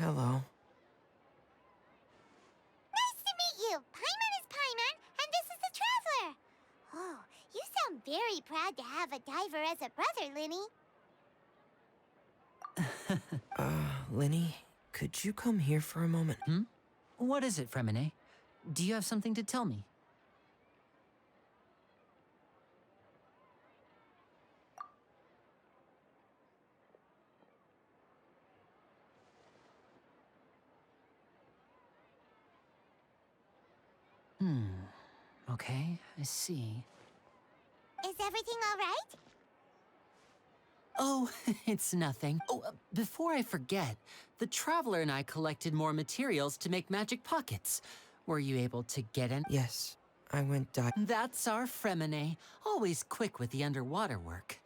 Hello. Nice to meet you. Paimon is Paimon, and this is the Traveler. Oh, you sound very proud to have a diver as a brother, Linny. Linny, could you come here for a moment? What is it, Fremine? Do you have something to tell me? Okay, I see. Is everything all right? Oh, it's nothing. Oh, before I forget, the Traveler and I collected more materials to make magic pockets. Were you able to get in? Yes, I went diving. That's our Fremine, always quick with the underwater work.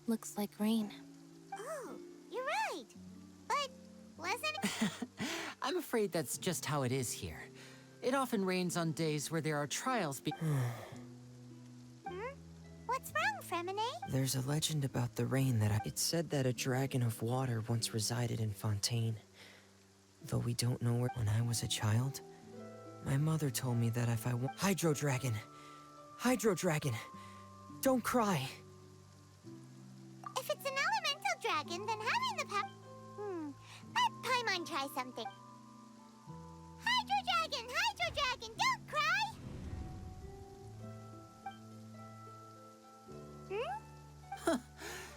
Looks like rain. Oh, you're right. But wasn't it? I'm afraid that's just how it is here. It often rains on days where there are trials. What's wrong, Fremine? There's a legend about the rain that It said that a dragon of water once resided in Fontaine. Though we don't know where. When I was a child, my mother told me that if I want. Hydro Dragon! Hydro Dragon! Don't cry! If it's an elemental dragon, then having the power... Let Paimon try something. Hydro Dragon, don't cry!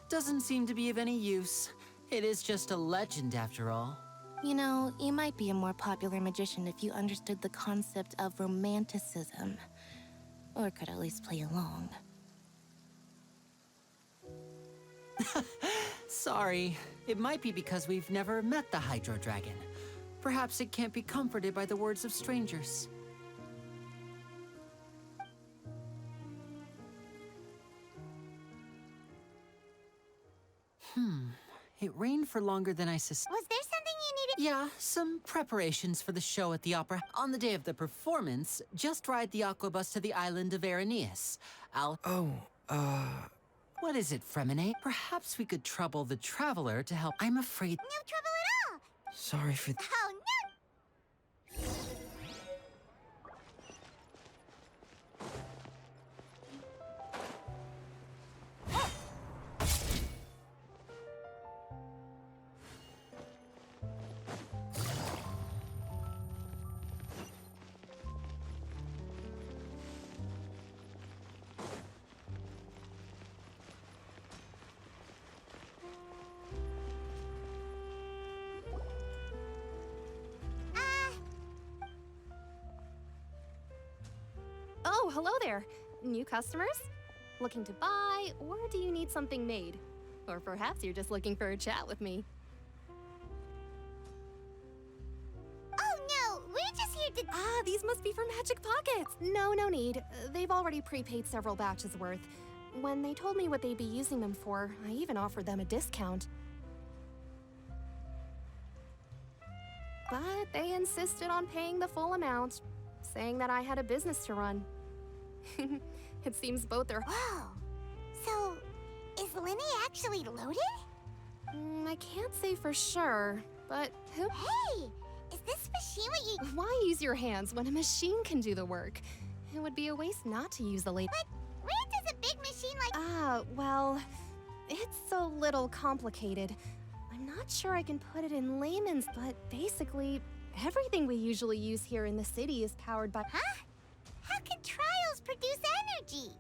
Doesn't seem to be of any use. It is just a legend after all. You know, you might be a more popular magician if you understood the concept of romanticism. Or could at least play along. Sorry. It might be because we've never met the Hydro Dragon. Perhaps it can't be comforted by the words of strangers. It rained for longer than I suspected. Was there something you needed? Yeah, some preparations for the show at the opera. On the day of the performance, just ride the aquabus to the island of Aeneas. What is it, Fremine? Perhaps we could trouble the Traveler to help. I'm afraid... No trouble at all. Sorry for Oh, no. Oh, hello there. New customers? Looking to buy, or do you need something made? Or perhaps you're just looking for a chat with me. Oh, no. We're just here to... Ah, these must be for Magic Pockets. No need. They've already prepaid several batches worth. When they told me what they'd be using them for, I even offered them a discount. But they insisted on paying the full amount, saying that I had a business to run. It seems both are... Whoa. So, is Linny actually loaded? I can't say for sure, but who... Hey, is this machine what you... Why use your hands when a machine can do the work? It would be a waste not to use the late... But where does a big machine like... Well, it's a little complicated. I'm not sure I can put it in layman's, but basically, everything we usually use here in the city is powered by... Huh? How can trials produce energy?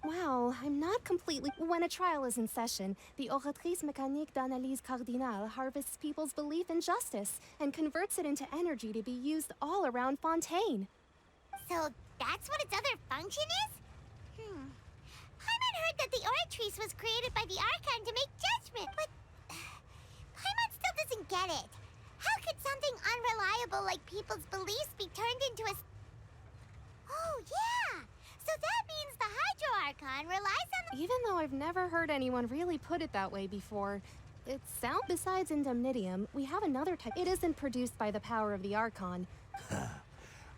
Well, I'm not completely... When a trial is in session, the Oratrice Mécanique d'Analyse Cardinale harvests people's belief in justice and converts it into energy to be used all around Fontaine. So that's what its other function is? Paimon heard that the Oratrice was created by the Archon to make judgment, but... Paimon still doesn't get it. How could something unreliable like people's beliefs be turned into a... Oh, yeah! So So that means the Hydro Archon relies on the... Even though I've never heard anyone really put it that way before, it sounds... Besides indemnitium, we have another type. It isn't produced by the power of the Archon.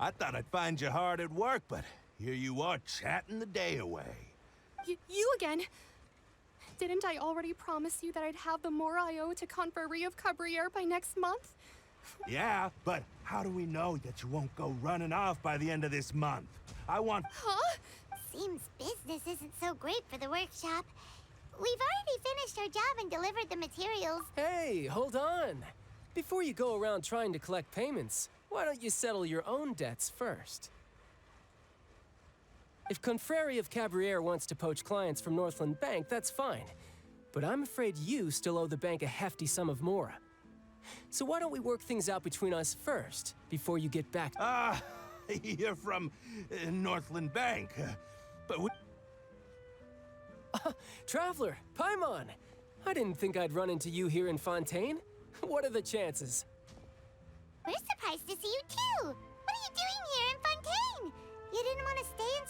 I thought I'd find you hard at work, but here you are chatting the day away. You again? Didn't I already promise you that I'd have the more I owe to Confrérie of Cabriere by next month? Yeah, but how do we know that you won't go running off by the end of this month? I want... Huh? Seems business isn't so great for the workshop. We've already finished our job and delivered the materials. Hey, hold on. Before you go around trying to collect payments, why don't you settle your own debts first? If Confrérie of Cabriere wants to poach clients from Northland Bank, that's fine. But I'm afraid you still owe the bank a hefty sum of mora. So why don't we work things out between us first, before you get back? You're from Northland Bank, but we... Traveler, Paimon! I didn't think I'd run into you here in Fontaine. What are the chances? We're surprised to see you too. What are you doing here in Fontaine? You didn't want to stay in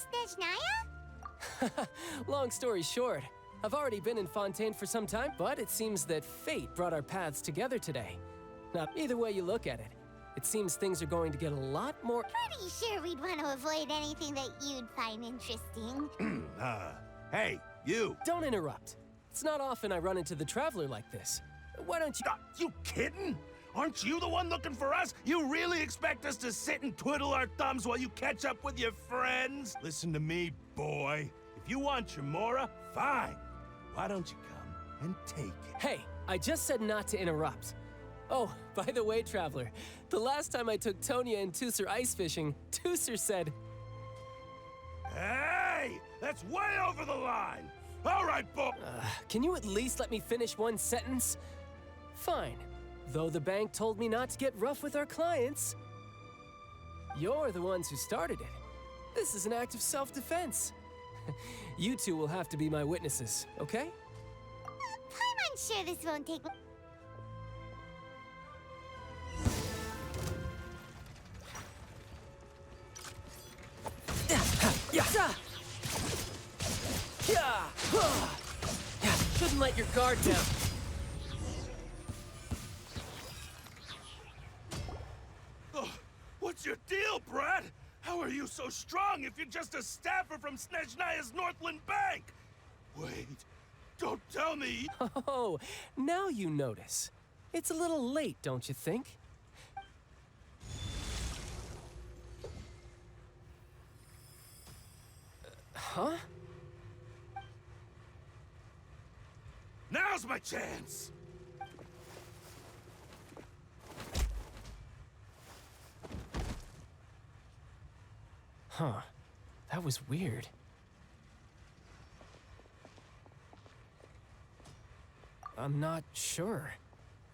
Snezhnaya? Long story short, I've already been in Fontaine for some time, but it seems that fate brought our paths together today. Now, either way you look at it, it seems things are going to get a lot more... Pretty sure we'd want to avoid anything that you'd find interesting. Hey, you! Don't interrupt. It's not often I run into the Traveler like this. Why don't you... You kidding? Aren't you the one looking for us? You really expect us to sit and twiddle our thumbs while you catch up with your friends? Listen to me, boy. If you want your mora, fine. Why don't you come and take it? Hey, I just said not to interrupt. Oh, by the way, Traveler, the last time I took Tonya and Tusser ice fishing, Tusser said... Hey! That's way over the line! All right, boy! Can you at least let me finish one sentence? Fine. Though the bank told me not to get rough with our clients. You're the ones who started it. This is an act of self-defense. You two will have to be my witnesses, okay? I'm unsure this won't take... Shouldn't let your guard down. What's your deal, Brad? How are you so strong if you're just a staffer from Snezhnaya's Northland Bank? Wait, don't tell me... Oh, now you notice. It's a little late, don't you think? Huh? Now's my chance! Huh. That was weird. I'm not sure.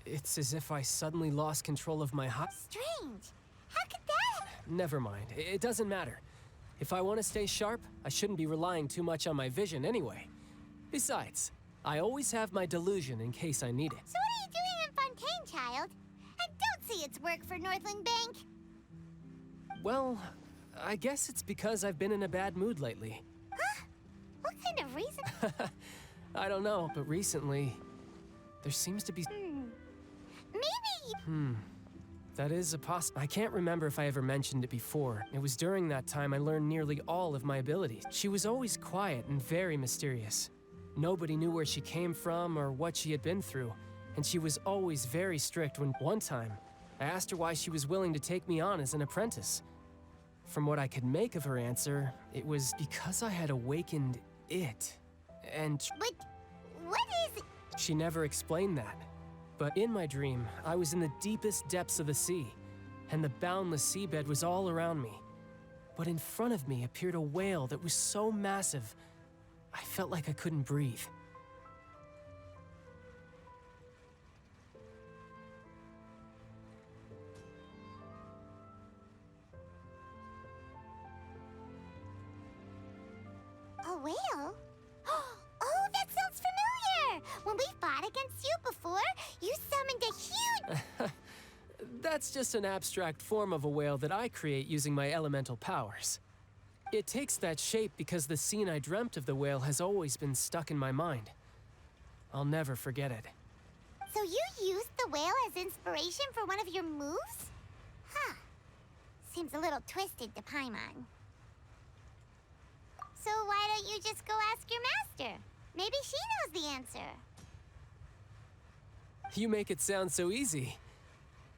It's as if I suddenly lost control of my Strange. How could that... Never mind. It doesn't matter. If I want to stay sharp, I shouldn't be relying too much on my vision anyway. Besides, I always have my delusion in case I need it. So what are you doing in Fontaine, child? And don't say it's work for Northland Bank. Well, I guess it's because I've been in a bad mood lately. Huh? What kind of reason? I don't know, but recently, there seems to be... Maybe... That is a I can't remember if I ever mentioned it before. It was during that time I learned nearly all of my abilities. She was always quiet and very mysterious. Nobody knew where she came from or what she had been through, and she was always very strict. When one time, I asked her why she was willing to take me on as an apprentice. From what I could make of her answer, it was because I had awakened it. And But what is... she never explained that. But in my dream, I was in the deepest depths of the sea, and the boundless seabed was all around me. But in front of me appeared a whale that was so massive, I felt like I couldn't breathe. A whale? Oh, that sounds familiar! When we fought against you before, you summoned a huge... That's just an abstract form of a whale that I create using my elemental powers. It takes that shape because the scene I dreamt of the whale has always been stuck in my mind. I'll never forget it. So you used the whale as inspiration for one of your moves? Huh. Seems a little twisted to Paimon. So why don't you just go ask your master? Maybe she knows the answer. You make it sound so easy.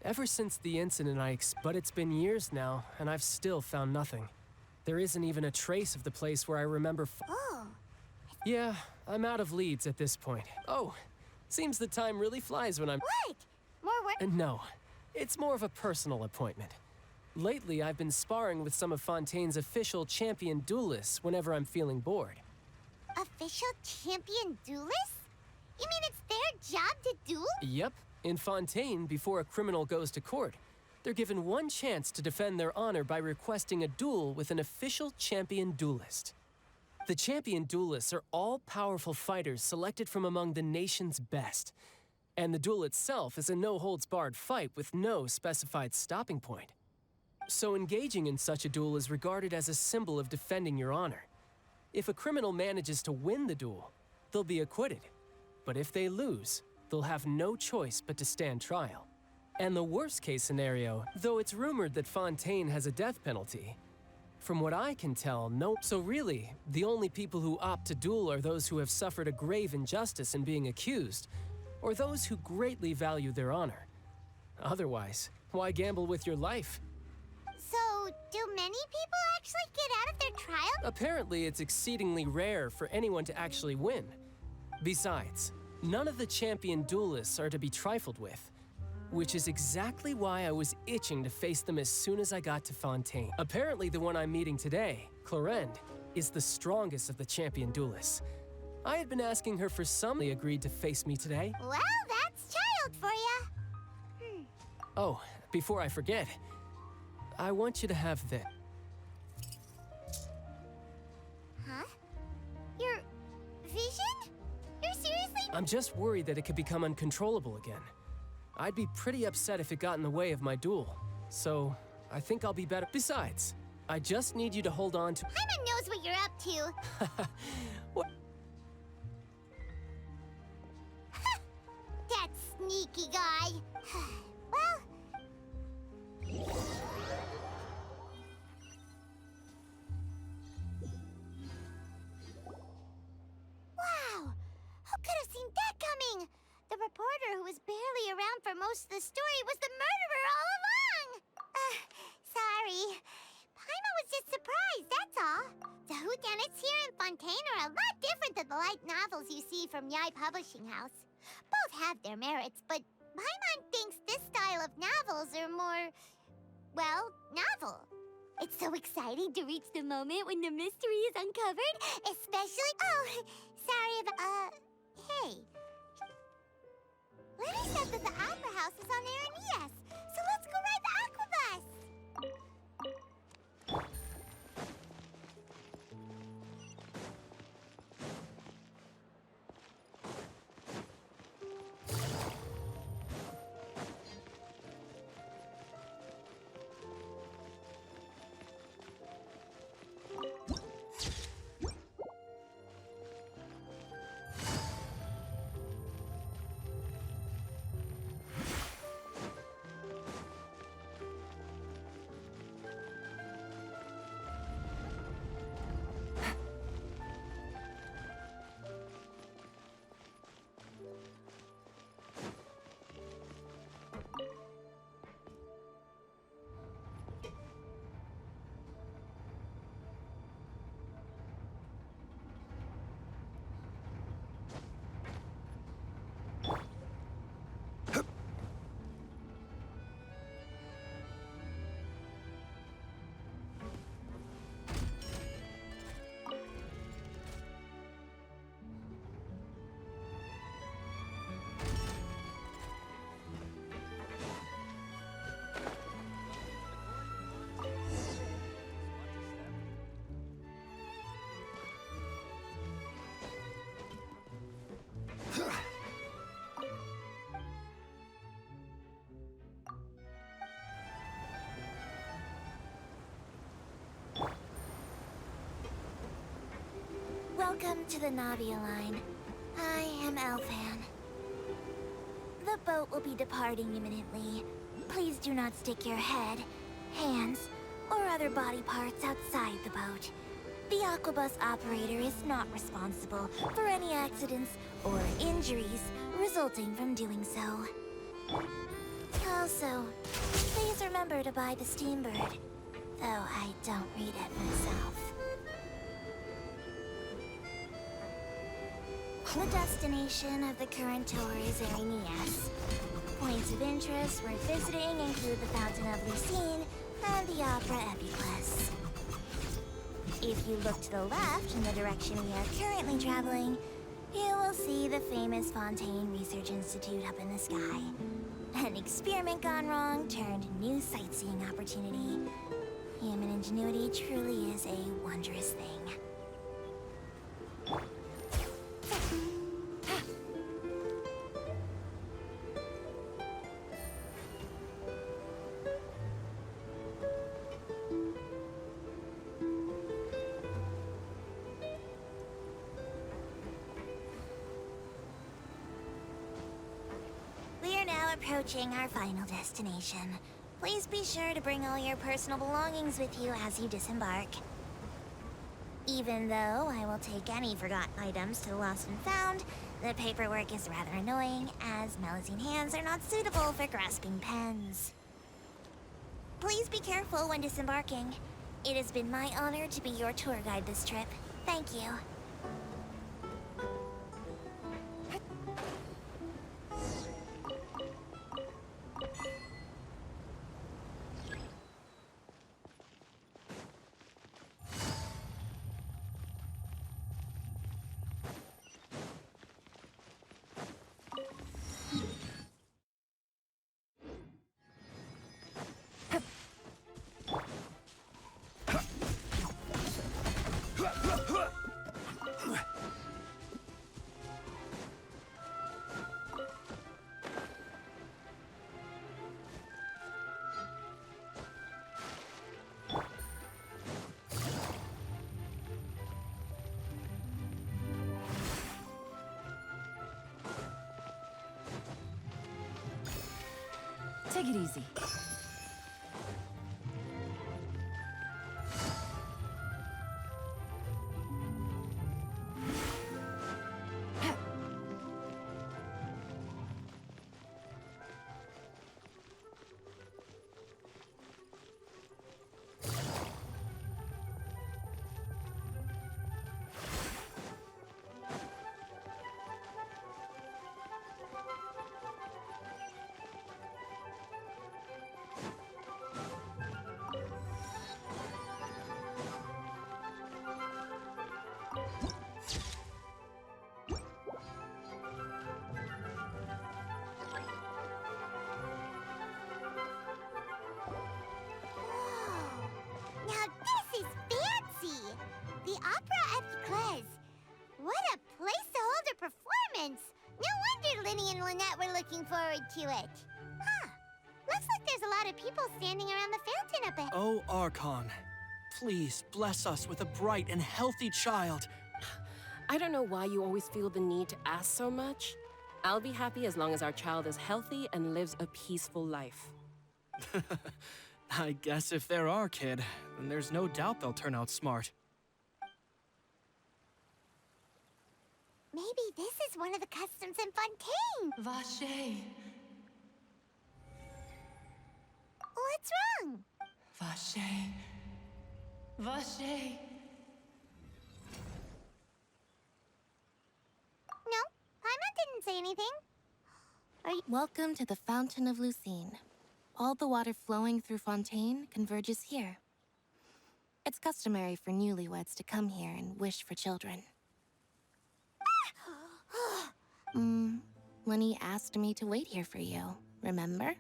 Ever since the incident but it's been years now, and I've still found nothing. There isn't even a trace of the place where I remember Oh. Yeah, I'm out of leads at this point. Oh, seems the time really flies when I'm- What? More work? No, it's more of a personal appointment. Lately, I've been sparring with some of Fontaine's official champion duelists whenever I'm feeling bored. Official champion duelists? You mean it's their job to duel? Yep, in Fontaine, before a criminal goes to court, they're given one chance to defend their honor by requesting a duel with an official champion duelist. The champion duelists are all-powerful fighters selected from among the nation's best. And the duel itself is a no-holds-barred fight with no specified stopping point. So engaging in such a duel is regarded as a symbol of defending your honor. If a criminal manages to win the duel, they'll be acquitted. But if they lose, they'll have no choice but to stand trial. And the worst-case scenario, though it's rumored that Fontaine has a death penalty, from what I can tell, no. So really, the only people who opt to duel are those who have suffered a grave injustice in being accused, or those who greatly value their honor. Otherwise, why gamble with your life? So, do many people actually get out of their trial? Apparently, it's exceedingly rare for anyone to actually win. Besides, none of the champion duelists are to be trifled with. Which is exactly why I was itching to face them as soon as I got to Fontaine. Apparently the one I'm meeting today, Clorinde, is the strongest of the champion duelists. I had been asking her for some agreed to face me today. Well, that's child for ya. Oh, before I forget, I want you to have this. Huh? Your vision? You're seriously? I'm just worried that it could become uncontrollable again. I'd be pretty upset if it got in the way of my duel. So, I think I'll be better. Besides, I just need you to hold on to- Paimon knows what you're up to. What? That sneaky guy. Well... Wow! Who could have seen that coming? The reporter who was barely around for most of the story was the murderer all along! Sorry. Paimon was just surprised, that's all. The whodunits here in Fontaine are a lot different than the light novels you see from Yai Publishing House. Both have their merits, but Paimon thinks this style of novels are more, well, novel. It's so exciting to reach the moment when the mystery is uncovered, especially... Oh, sorry about... hey. Lenny said that the Opera House is on Aranias, so let's go ride the Aquabus! Welcome to the Navia line. I am Elfan. The boat will be departing imminently. Please do not stick your head, hands, or other body parts outside the boat. The Aquabus operator is not responsible for any accidents or injuries resulting from doing so. Also, please remember to buy the Steambird, though I don't read it myself. The destination of the current tour is Aeneas. Points of interest worth visiting include the Fountain of Lucine and the Opera Epiclese. If you look to the left in the direction we are currently traveling, you will see the famous Fontaine Research Institute up in the sky. An experiment gone wrong turned new sightseeing opportunity. Human ingenuity truly is a wondrous thing. We are now approaching our final destination. Please be sure to bring all your personal belongings with you as you disembark. Even though I will take any forgotten items to the lost and found, the paperwork is rather annoying, as Melusine hands are not suitable for grasping pens. Please be careful when disembarking. It has been my honor to be your tour guide this trip. Thank you. Take it easy. Now this is fancy! The Opera Epiclese. What a place to hold a performance! No wonder Linny and Lynette were looking forward to it. Huh. Looks like there's a lot of people standing around the fountain up ahead. Oh, Archon, please bless us with a bright and healthy child. I don't know why you always feel the need to ask so much. I'll be happy as long as our child is healthy and lives a peaceful life. I guess if they're our kid, then there's no doubt they'll turn out smart. Maybe this is one of the customs in Fontaine. Vache, What's wrong? vache, vache. No, Paimon didn't say anything. Are you... Welcome to the Fountain of Lucine. All the water flowing through Fontaine converges here. It's customary for newlyweds to come here and wish for children. Lenny asked me to wait here for you, remember?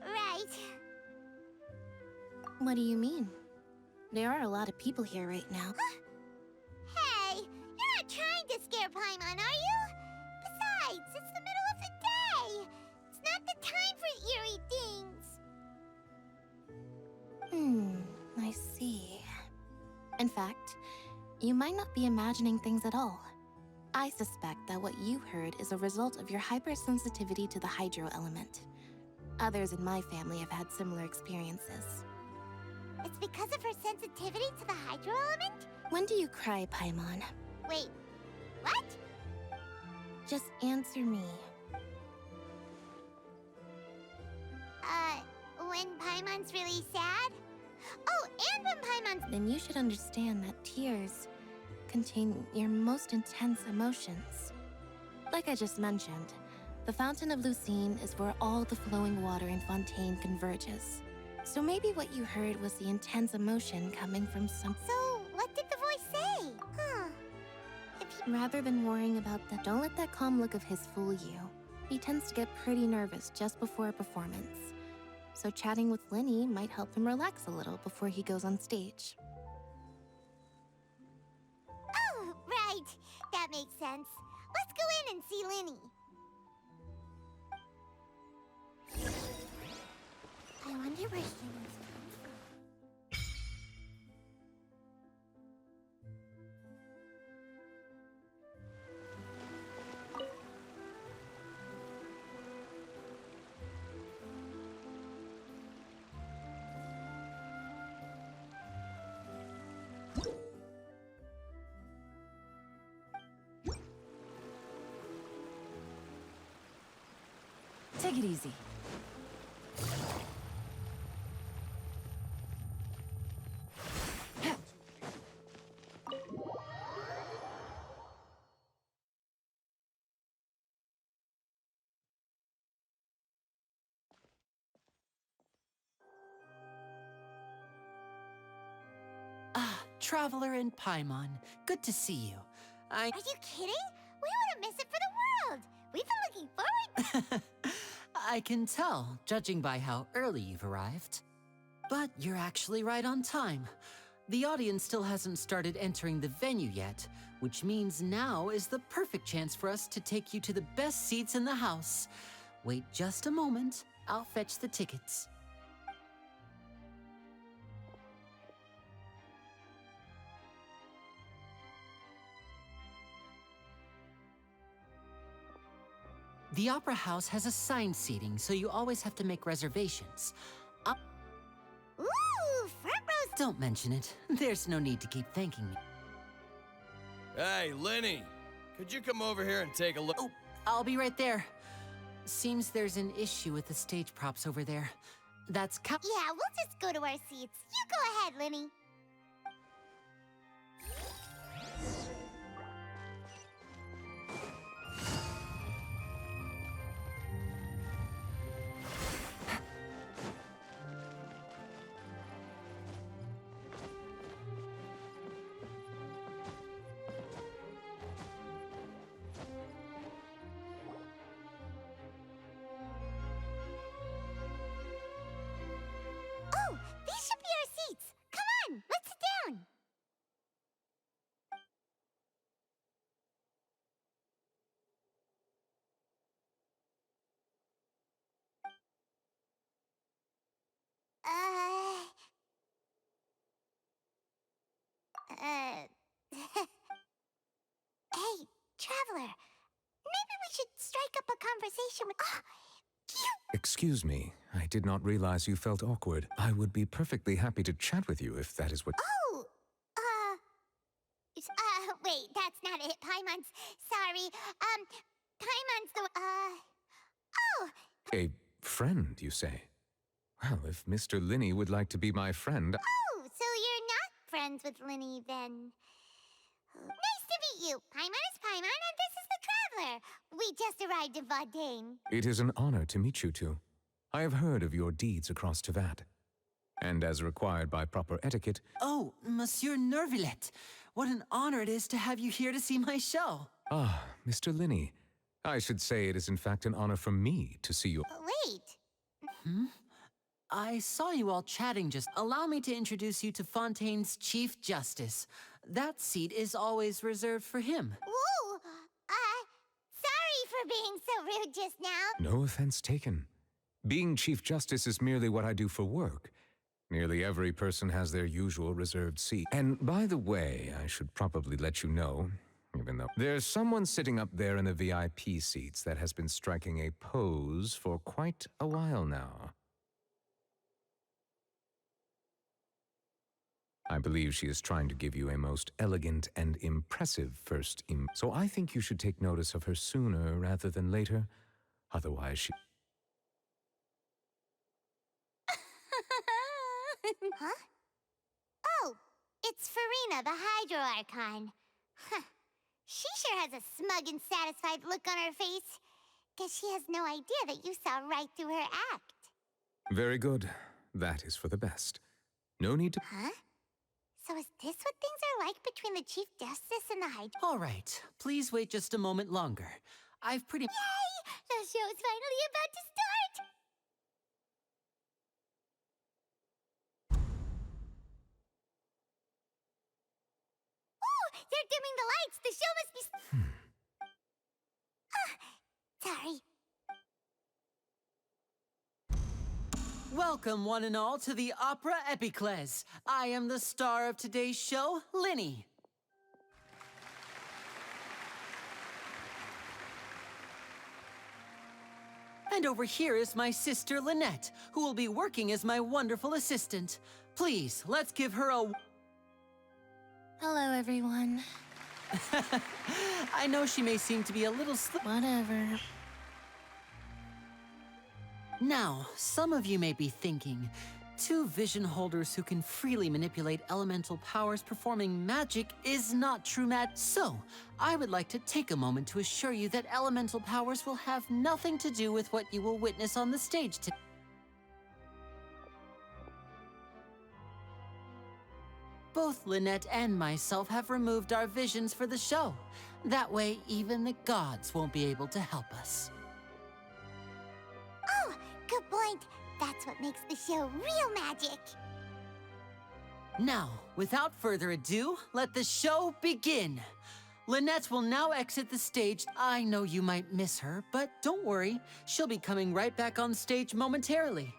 Right. What do you mean? There are a lot of people here right now. Hey, you're not trying to scare Paimon, are you? Besides, it's the middle of the day. It's not the time for eerie things. I see. In fact, You might not be imagining things at all. I suspect that what you heard is a result of your hypersensitivity to the hydro element. Others in my family have had similar experiences. It's because of her sensitivity to the hydro element? When do you cry, Paimon? Wait, what? Just answer me. When Paimon's really sad? Oh, and when Paimon's... Then you should understand that tears contain your most intense emotions. Like I just mentioned, the Fountain of Lucine is where all the flowing water in Fontaine converges. So maybe what you heard was the intense emotion coming from some... So, what did the voice say? Huh. Rather than worrying about that, don't let that calm look of his fool you. He tends to get pretty nervous just before a performance. So chatting with Linny might help him relax a little before he goes on stage. Oh, right. That makes sense. Let's go in and see Linny. I wonder where humans come from. Take it easy. Traveler and Paimon, good to see you. Are you kidding? We wouldn't miss it for the world. We've been looking forward. I can tell, judging by how early you've arrived. But you're actually right on time. The audience still hasn't started entering the venue yet, which means now is the perfect chance for us to take you to the best seats in the house. Wait just a moment, I'll fetch the tickets. The Opera House has assigned seating, so you always have to make reservations. Ooh, front rows. Don't mention it. There's no need to keep thanking me. Hey, Linny, could you come over here and take a look? Oh, I'll be right there. Seems there's an issue with the stage props over there. That's Yeah, we'll just go to our seats. You go ahead, Linny. Oh, these should be our seats. Come on, let's sit down. Hey, Traveler. Maybe we should strike up a conversation with... Oh, you... Excuse me, I did not realize you felt awkward. I would be perfectly happy to chat with you if that is what... Oh, wait, that's not it. Paimon's... Sorry. Paimon's the... Oh! A friend, you say? Well, if Mr. Linny would like to be my friend... Oh, so you're not friends with Linny, then. Nice to meet you. Paimon is Paimon, and this is the Traveler. We just arrived in Fontaine. It is an honor to meet you two. I have heard of your deeds across Tevat. And as required by proper etiquette... Oh, Monsieur Nervillet. What an honor it is to have you here to see my show. Ah, Mr. Linny. I should say it is in fact an honor for me to see you... Wait. I saw you all chatting just... Allow me to introduce you to Fontaine's Chief Justice. That seat is always reserved for him. Whoa! Sorry for being so rude just now. No offense taken. Being Chief Justice is merely what I do for work. Nearly every person has their usual reserved seat. And by the way, I should probably let you know, even though there's someone sitting up there in the VIP seats that has been striking a pose for quite a while now. I believe she is trying to give you a most elegant and impressive first so I think you should take notice of her sooner rather than later. Otherwise she... Huh? Oh, it's Farina, the Hydro Archon. Huh. She sure has a smug and satisfied look on her face. Guess she has no idea that you saw right through her act. Very good. That is for the best. No need to... Huh? So is this what things are like between the Chief Justice and the Hydro? All right, please wait just a moment longer. I've pretty... Yay! The show's finally about to start! Oh, they're dimming the lights! The show must be... Sorry. Welcome, one and all, to the Opera Epiclese. I am the star of today's show, Linny. And over here is my sister, Lynette, who will be working as my wonderful assistant. Please, let's give her a... Hello, everyone. I know she may seem to be a little Whatever. Now, some of you may be thinking, two vision holders who can freely manipulate elemental powers performing magic is not true So, I would like to take a moment to assure you that elemental powers will have nothing to do with what you will witness on the stage today. Both Lynette and myself have removed our visions for the show. That way, even the gods won't be able to help us. Oh, good point. That's what makes the show real magic. Now, without further ado, let the show begin. Lynette will now exit the stage. I know you might miss her, but don't worry. She'll be coming right back on stage momentarily.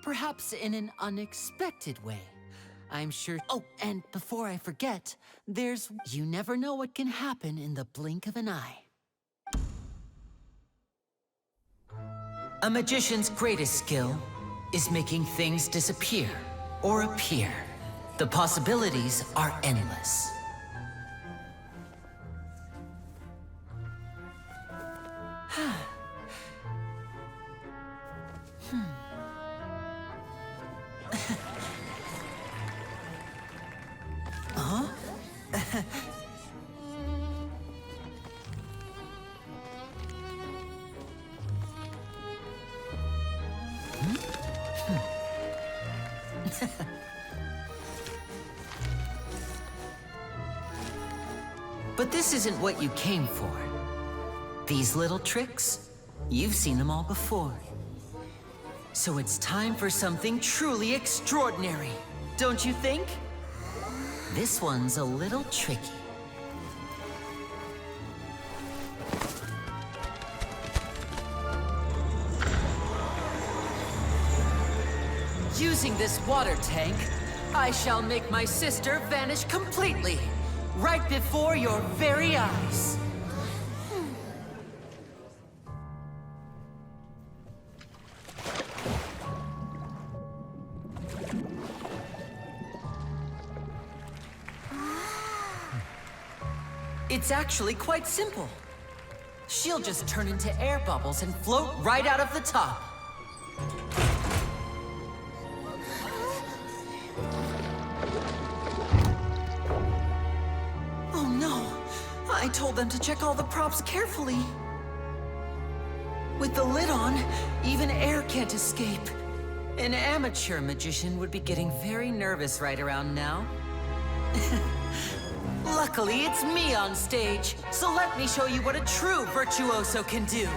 Perhaps in an unexpected way. I'm sure... Oh, and before I forget, you never know what can happen in the blink of an eye. A magician's greatest skill is making things disappear or appear. The possibilities are endless. But this isn't what you came for. These little tricks, you've seen them all before. So it's time for something truly extraordinary, don't you think? This one's a little tricky. Using this water tank, I shall make my sister vanish completely, right before your very eyes. It's actually quite simple. She'll just turn into air bubbles and float right out of the top. Oh no! I told them to check all the props carefully. With the lid on, even air can't escape. An amateur magician would be getting very nervous right around now. Luckily, it's me on stage, so let me show you what a true virtuoso can do.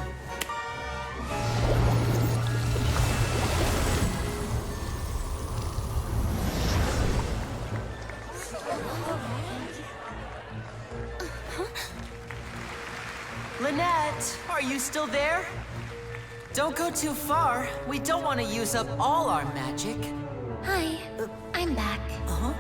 Lynette, are you still there? Don't go too far. We don't want to use up all our magic. Hi, I'm back. Uh-huh.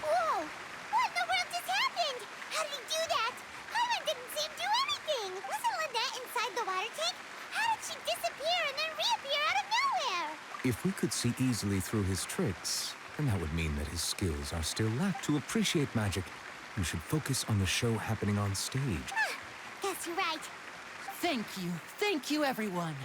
Whoa! What in the world just happened? How did he do that? Paimon didn't see him do anything. Wasn't Lynette inside the water tank? How did she disappear and then reappear out of nowhere? If we could see easily through his tricks, then that would mean that his skills are still lacked. To appreciate magic, you should focus on the show happening on stage. Guess you're right. Thank you, everyone.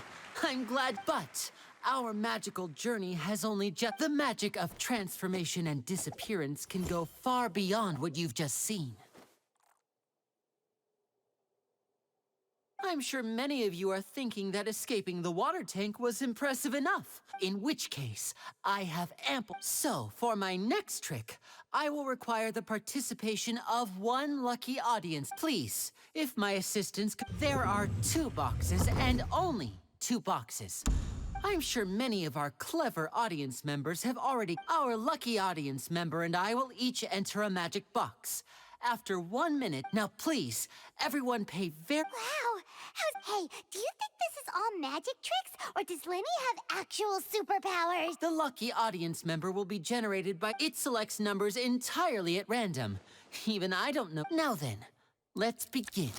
I'm glad, but our magical journey has only just... The magic of transformation and disappearance can go far beyond what you've just seen. I'm sure many of you are thinking that escaping the water tank was impressive enough. In which case, I have ample... So, for my next trick, I will require the participation of one lucky audience. Please, if my assistants... There are 2 boxes and only 2 boxes. I'm sure many of our clever audience members have already... Our lucky audience member and I will each enter a magic box. After 1 minute... Now please, everyone pay very... Wow! Hey, do you think this is all magic tricks? Or does Lenny have actual superpowers? The lucky audience member will be generated by... It selects numbers entirely at random. Even I don't know... Now then, let's begin.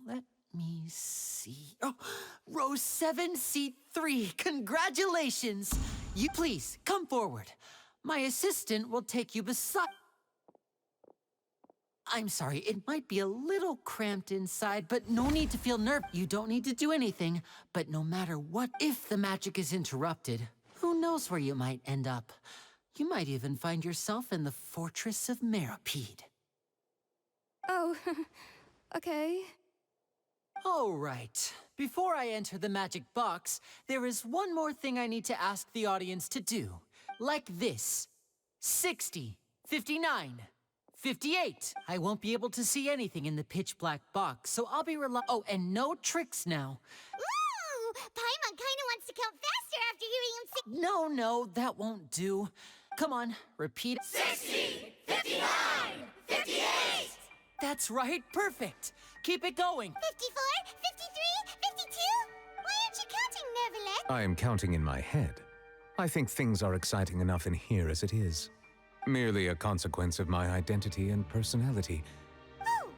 Let me see... Oh, row 7, seat 3. Congratulations! You please, come forward. My assistant will take you beside... I'm sorry, it might be a little cramped inside, but no need to feel nervous. You don't need to do anything, but no matter what, if the magic is interrupted, who knows where you might end up. You might even find yourself in the Fortress of Meropide. Oh, okay. All right. Before I enter the magic box, there is one more thing I need to ask the audience to do. Like this. 60, 59, 58. I won't be able to see anything in the pitch black box, so I'll be Oh, and no tricks now. Ooh! Paimon kinda wants to count faster after hearing him say... No, that won't do. Come on, repeat. 60, 59, 58! That's right, perfect. Keep it going. 54, 53, 52? Why aren't you counting, Neverland? I am counting in my head. I think things are exciting enough in here as it is. Merely a consequence of my identity and personality. Oh,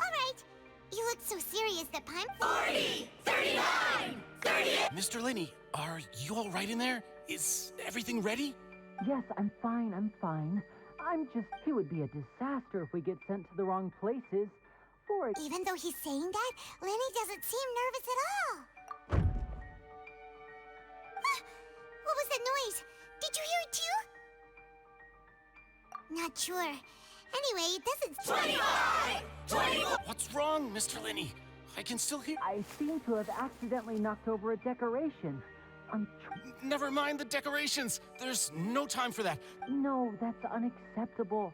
all right. You look so serious that Paimon... 40, 39, 38... Mr. Lenny, are you all right in there? Is everything ready? Yes, I'm fine. It would be a disaster if we get sent to the wrong places. Even though he's saying that, Lenny doesn't seem nervous at all. What was that noise? Did you hear it too? Not sure. Anyway, it doesn't... 25! 24! What's wrong, Mr. Lenny? I can still hear... I seem to have accidentally knocked over a decoration. Never mind the decorations. There's no time for that. No, that's unacceptable.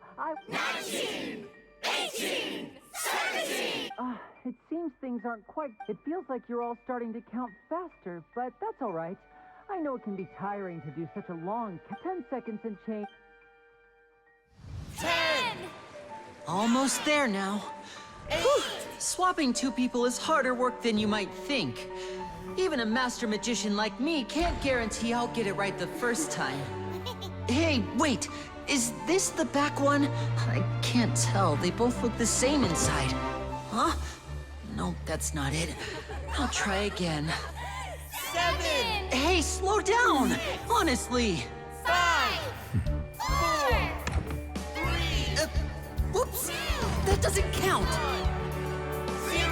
19! 18! 17! It seems things aren't quite... It feels like you're all starting to count faster, but that's all right. I know it can be tiring to do such a long... 10 seconds and change... 10! Almost there now. 8! Swapping 2 people is harder work than you might think. Even a master magician like me can't guarantee I'll get it right the first time. Hey, wait! Is this the back one? I can't tell. They both look the same inside. Huh? No, that's not it. I'll try again. 7! Hey, slow down! Honestly! 5! 4! 3! Whoops! That doesn't count! 0!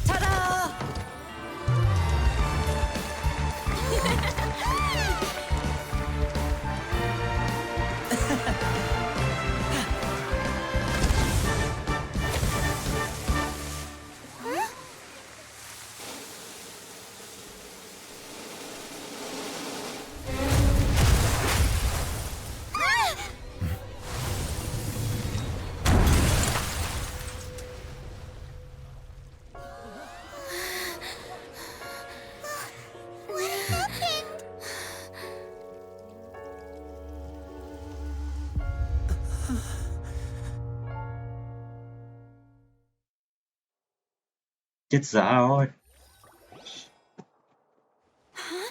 Ta-da! Chết dở rồi. Huh?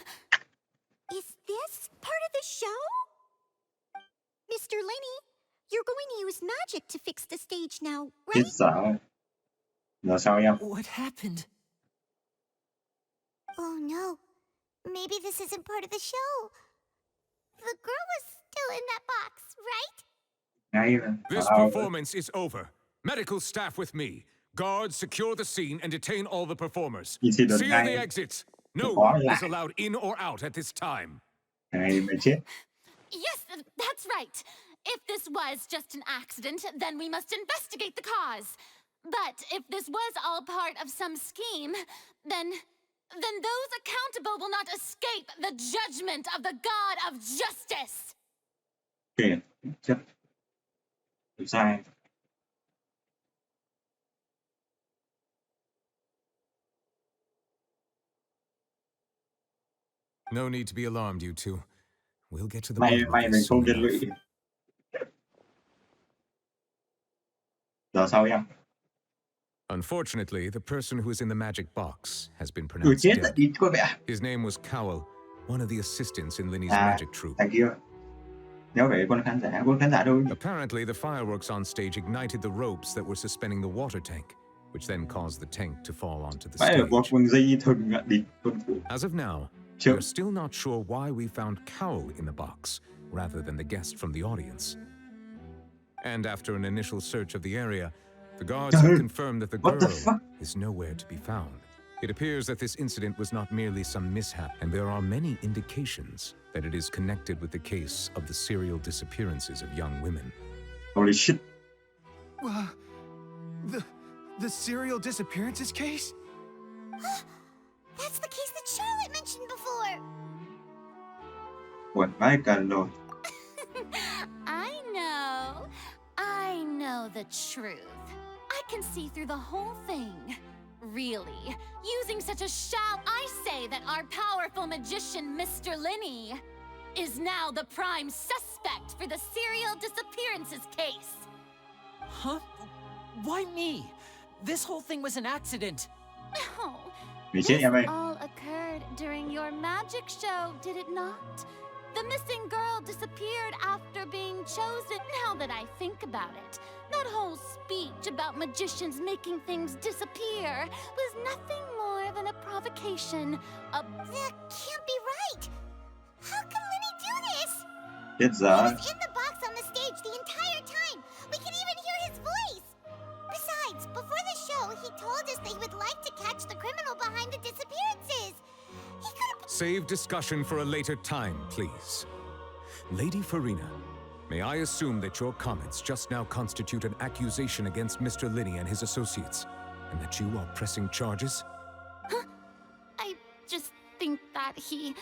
Is this part of the show? Mr. Lenny, you're going to use magic to fix the stage now, Chết right? dở rồi. Giờ sao em? What happened? Oh no. Maybe this isn't part of the show. The girl was still in that box, right? Ngay là. This performance is over. Medical staff with me. Guards, secure the scene and detain all the performers. Incident Seal the ngay. exits. No Có one lại. is allowed in or out at this time. Ngay mới chết. Yes, that's right. If this was just an accident, then we must investigate the cause. But if this was all part of some scheme, then those accountable will not escape the judgment of the God of justice. Kìa, chết. Tôi sai. No need to be alarmed, you two. We'll get to the May bottom of mình this không soon liên enough. lụy. Giờ sao em? Unfortunately, the person who is in the magic box has been Tôi pronounced chết dead. rồi, đi coi mẹ. His name was Cowell, one of the assistants in Linny's À, magic troupe. thằng kia. Nhớ về con khán giả đâu. Apparently, the fireworks on stage ignited the ropes that were suspending the water tank, which then caused the tank to fall onto the Phải là có stage. con dây thừng đi tuân thủ. As of now, Sure. we're still not sure why we found Cowell in the box, rather than the guest from the audience. And after an initial search of the area, the guards have confirmed that the What the girl fuck? is nowhere to be found. It appears that this incident was not merely some mishap, and there are many indications that it is connected with the case of the serial disappearances of young women. Holy shit. The serial disappearances case? That's the case that Charlotte mentioned before. Quẩn vãi cả rồi. I know the truth. I can see through the whole thing. Really, using such a I say that our powerful magician, Mr. Linny, is now the prime suspect for the serial disappearances case. Huh? Why me? This whole thing was an accident. No, Mày chết em ơi. all occurred during your magic show, did it not? The missing girl disappeared after being chosen. Now that I think about it, that whole speech about magicians making things disappear was nothing more than a provocation. That can't be right. How can Lenny do this? Chết He dở. was in the box on the stage the entire time. We can even hear his voice. Besides, before the show, he told us that he would like to catch the criminal behind the disappearances. He could have... Save discussion for a later time, please. Lady Farina, may I assume that your comments just now constitute an accusation against Mr. Linny and his associates, and that you are pressing charges? I just think that he...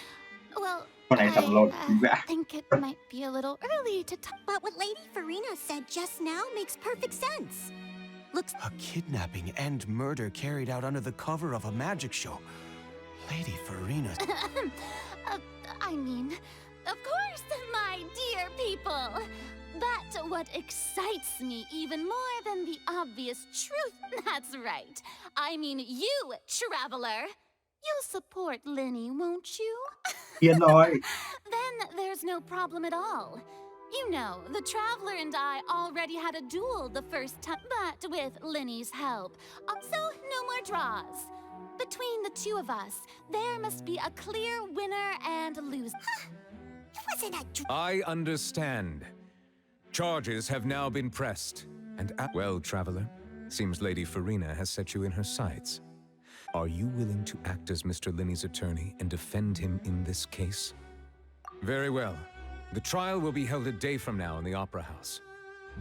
Well, Con này tầm lộn vẽ. think it might be a little early to talk. But what Lady Farina said just now makes perfect sense. Looks... A kidnapping and murder carried out under the cover of a magic show. Lady Farina. I mean, of course, my dear people. But what excites me even more than the obvious truth, that's right. I mean you, traveler. You'll support Linny, won't you? Yên rồi. Then there's no problem at all. You know, the Traveler and I already had a duel the first time, but with Linny's help. So, no more draws. Between the two of us, there must be a clear winner and loser. It wasn't a... I understand. Charges have now been pressed. And well, Traveler, seems Lady Farina has set you in her sights. Are you willing to act as Mr. Linny's attorney and defend him in this case? Very well. The trial will be held a day from now in the Opera House.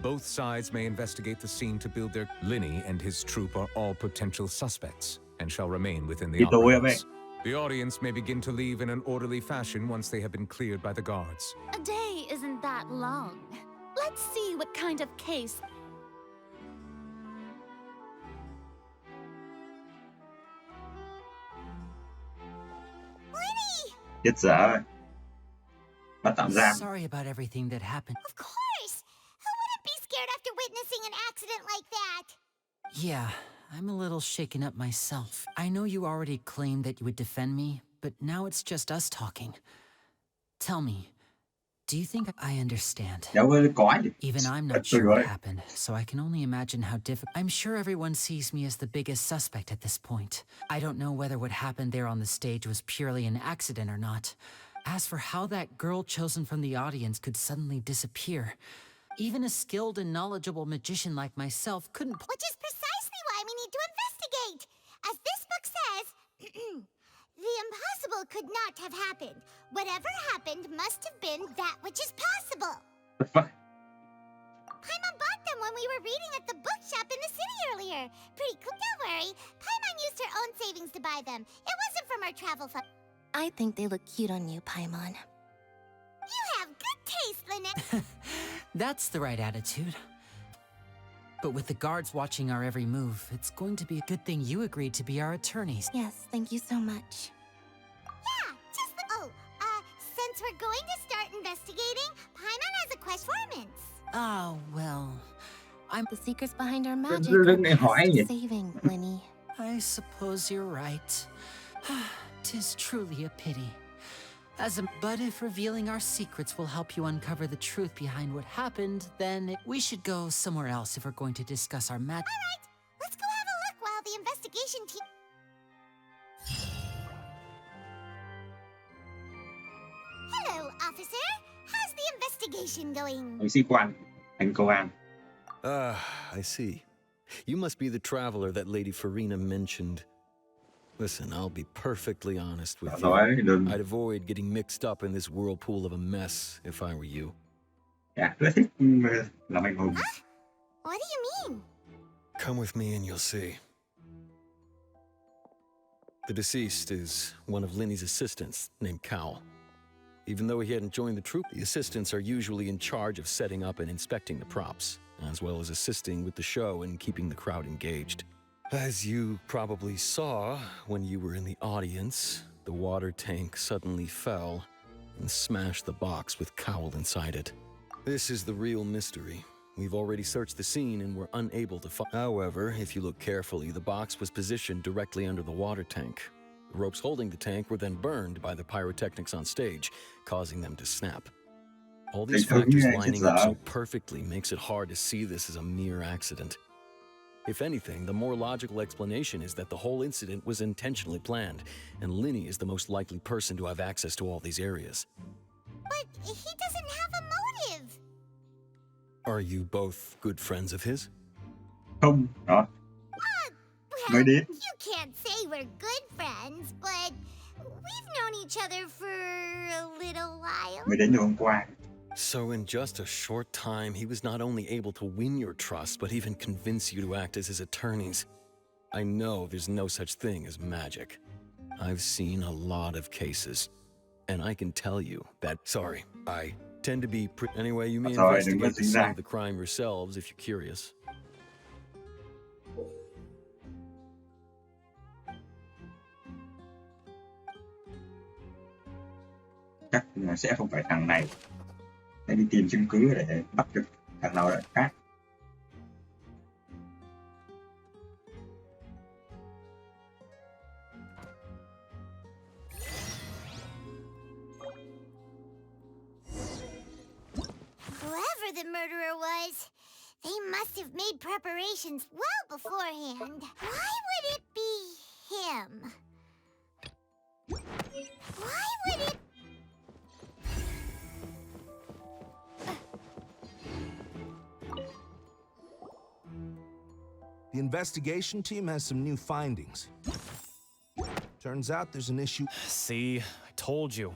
Both sides may investigate the scene to build their... Linny and his troupe are all potential suspects and shall remain within the Opera House. The audience may begin to leave in an orderly fashion once they have been cleared by the guards. A day isn't that long. Let's see what kind of case... Chết dở rồi. Bắt tạm giam. Sorry about everything that happened. Of course! Who wouldn't be scared after witnessing an accident like that? Yeah, I'm a little shaken up myself. I know you already claimed that you would defend me, but now it's just us talking. Tell me, do you think I understand? Đâu có gì. Even I'm not sure what happened, so I can only imagine how difficult. I'm sure everyone sees me as the biggest suspect at this point. I don't know whether what happened there on the stage was purely an accident or not. As for how that girl chosen from the audience could suddenly disappear, even a skilled and knowledgeable magician like myself couldn't. Which is precisely why we need to investigate. As this book says, the impossible could not have happened. Whatever happened must have been that which is possible. What the fuck? Paimon bought them when we were reading at the bookshop in the city earlier. Pretty cool. Don't worry. Paimon used her own savings to buy them. It wasn't from our travel fund. I think they look cute on you, Paimon. You have good taste, Lynette. That's the right attitude. But with the guards watching our every move, it's going to be a good thing you agreed to be our attorneys. Yes, thank you so much. Yeah, since we're going to start investigating, Paimon has a quest for Mints. Oh, well, I'm The secrets behind our magic Đừng are hỏi best gì. saving, Linny. I suppose you're right. 'Tis truly a pity. But if revealing our secrets will help you uncover the truth behind what happened, then we should go somewhere else if we're going to discuss our magic. All right, let's go have a look while the investigation team... Hello, officer. How's the investigation going? Sĩ quan, anh công an. I see. You must be the traveler that Lady Farina mentioned. Listen, I'll be perfectly honest with you. I'd avoid getting mixed up in this whirlpool of a mess if I were you. Dạ, rất thích làm anh hùng. What do you mean? Come with me and you'll see. The deceased is one of Linny's assistants named Cal. Even though he hadn't joined the troupe, the assistants are usually in charge of setting up and inspecting the props, as well as assisting with the show and keeping the crowd engaged. As you probably saw when you were in the audience, the water tank suddenly fell and smashed the box with Cowl inside it. This is the real mystery. We've already searched the scene and were unable to find. However, if you look carefully, the box was positioned directly under the water tank. The ropes holding the tank were then burned by the pyrotechnics on stage, causing them to snap. All these factors lining up so perfectly makes it hard to see this as a mere accident. If anything, the more logical explanation is that the whole incident was intentionally planned, and Linny is the most likely person to have access to all these areas. But he doesn't have a motive. Are you both good friends of his? Không, đó. Mới Well, đến. you can't say we're good friends, but we've known each other for a little while. Mới đến từ hôm qua. So in just a short time, he was not only able to win your trust, but even convince you to act as his attorneys. I know there's no such thing as magic. I've seen a lot of cases, and I can tell you that, sorry, I tend to be anyway, you may investigate the scene of the crime yourselves if you're curious. Chắc là sẽ không phải thằng này. Để đi tìm chứng cứ để bắt được thằng nào đó khác. Whoever the murderer was, they must have made preparations well beforehand. Why would it be him? Why would it... The investigation team has some new findings. Turns out there's an issue. See, I told you.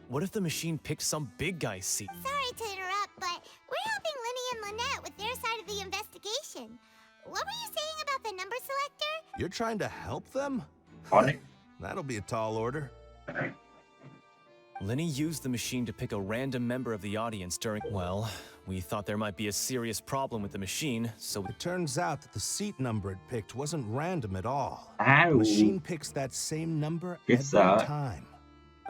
What if the machine picked some big guy's seat? Sorry to interrupt, but we're helping Linny and Lynette with their side of the investigation. What were you saying about the number selector? You're trying to help them? That'll be a tall order. Linny used the machine to pick a random member of the audience during... Well, we thought there might be a serious problem with the machine, so... It turns out that the seat number it picked wasn't random at all. Ah, The machine picks that same number It's, every time.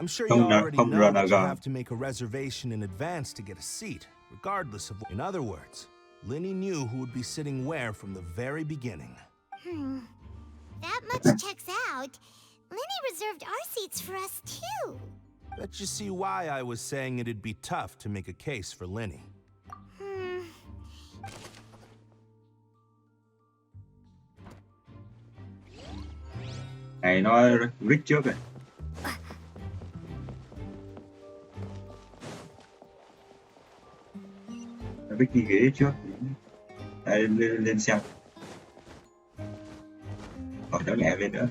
I'm sure you already know that you have to make a reservation in advance to get a seat, regardless of... In other words, Linny knew who would be sitting where from the very beginning. That much checks out. Lenny reserved our seats for us too. Bet you see why I was saying it'd be tough to make a case for Lenny. Này nó rít trước rồi. Nó rít đi ghế trước. Đây, lên xem. Còn kéo nhẹ lên nữa.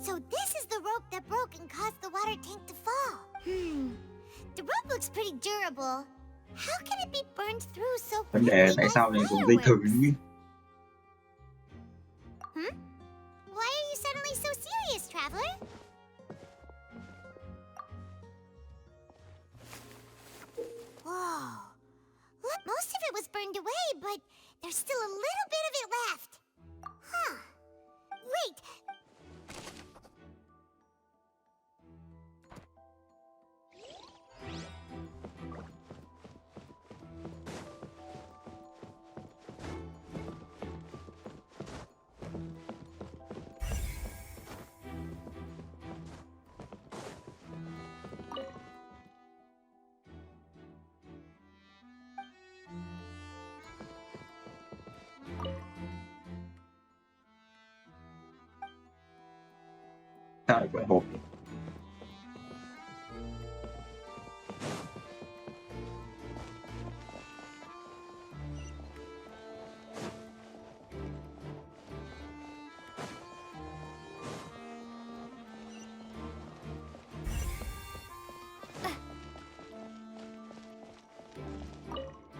So this is the rope that broke and caused the water tank to fall. The rope looks pretty durable. How can it be burned through so Vấn quickly đề tại by sao lại dùng dây thừng chứ? Why are you suddenly so serious, traveler? Whoa. Look, most of it was burned away, but there's still a little bit of it left. Huh. Wait. Sao lại quậy hộp?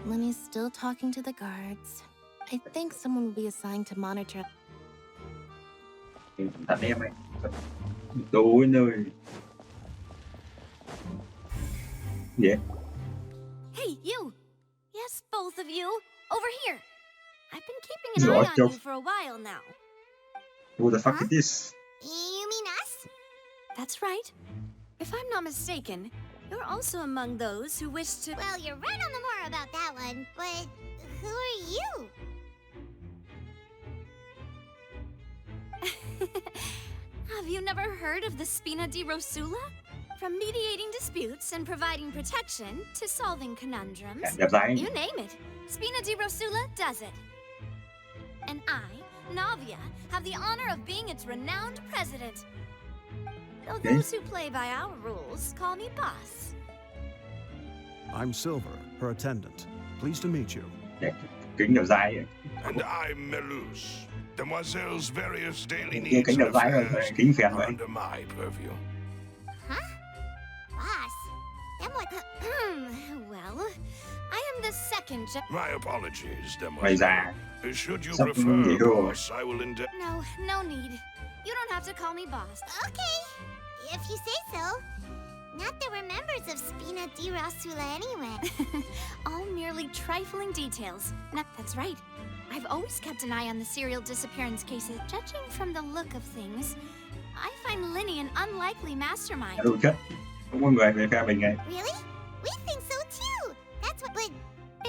Lenny's still talking to the guards. I think someone will be assigned to monitor. Thằng em ấy. Tối nơi. Gì? Hey, you! Yes, both of you! Over here! I've been keeping an Right, eye on Joe. you for a while now. Who the fuck is this? You mean us? That's right. If I'm not mistaken, you're also among those who wish to... Well, you're right on the more about that one, but who are you? Have you never heard of the Spina di Rosula? From mediating disputes and providing protection to solving conundrums, Đẹp gái. you name it, Spina di Rosula does it. And I, Navia, have the honor of being its renowned president. Though those who play by our rules call me boss. I'm Silver, her attendant. Pleased to meet you. Kính đẹp dai ấy. And I'm Melus. Demoiselle's various daily Kia needs kính and đẹp dai rồi, affairs kính phèn are vậy. under my purview. Boss? Then what? Well, I am the second My apologies, Mày già. Demoiselle. Should you Sắp prefer, nghỉ hưu rồi. boss, I will endeavor. No need. You don't have to call me boss. Okay, if you say so. Not that we're members of Spina di Rosula anyway. All merely trifling details. That's right. I've always kept an eye on the serial disappearance cases. Judging from the look of things, I find Lenny an unlikely mastermind. Đủ chất. Không có người về phe mình này. Really? We think so too. That's what. But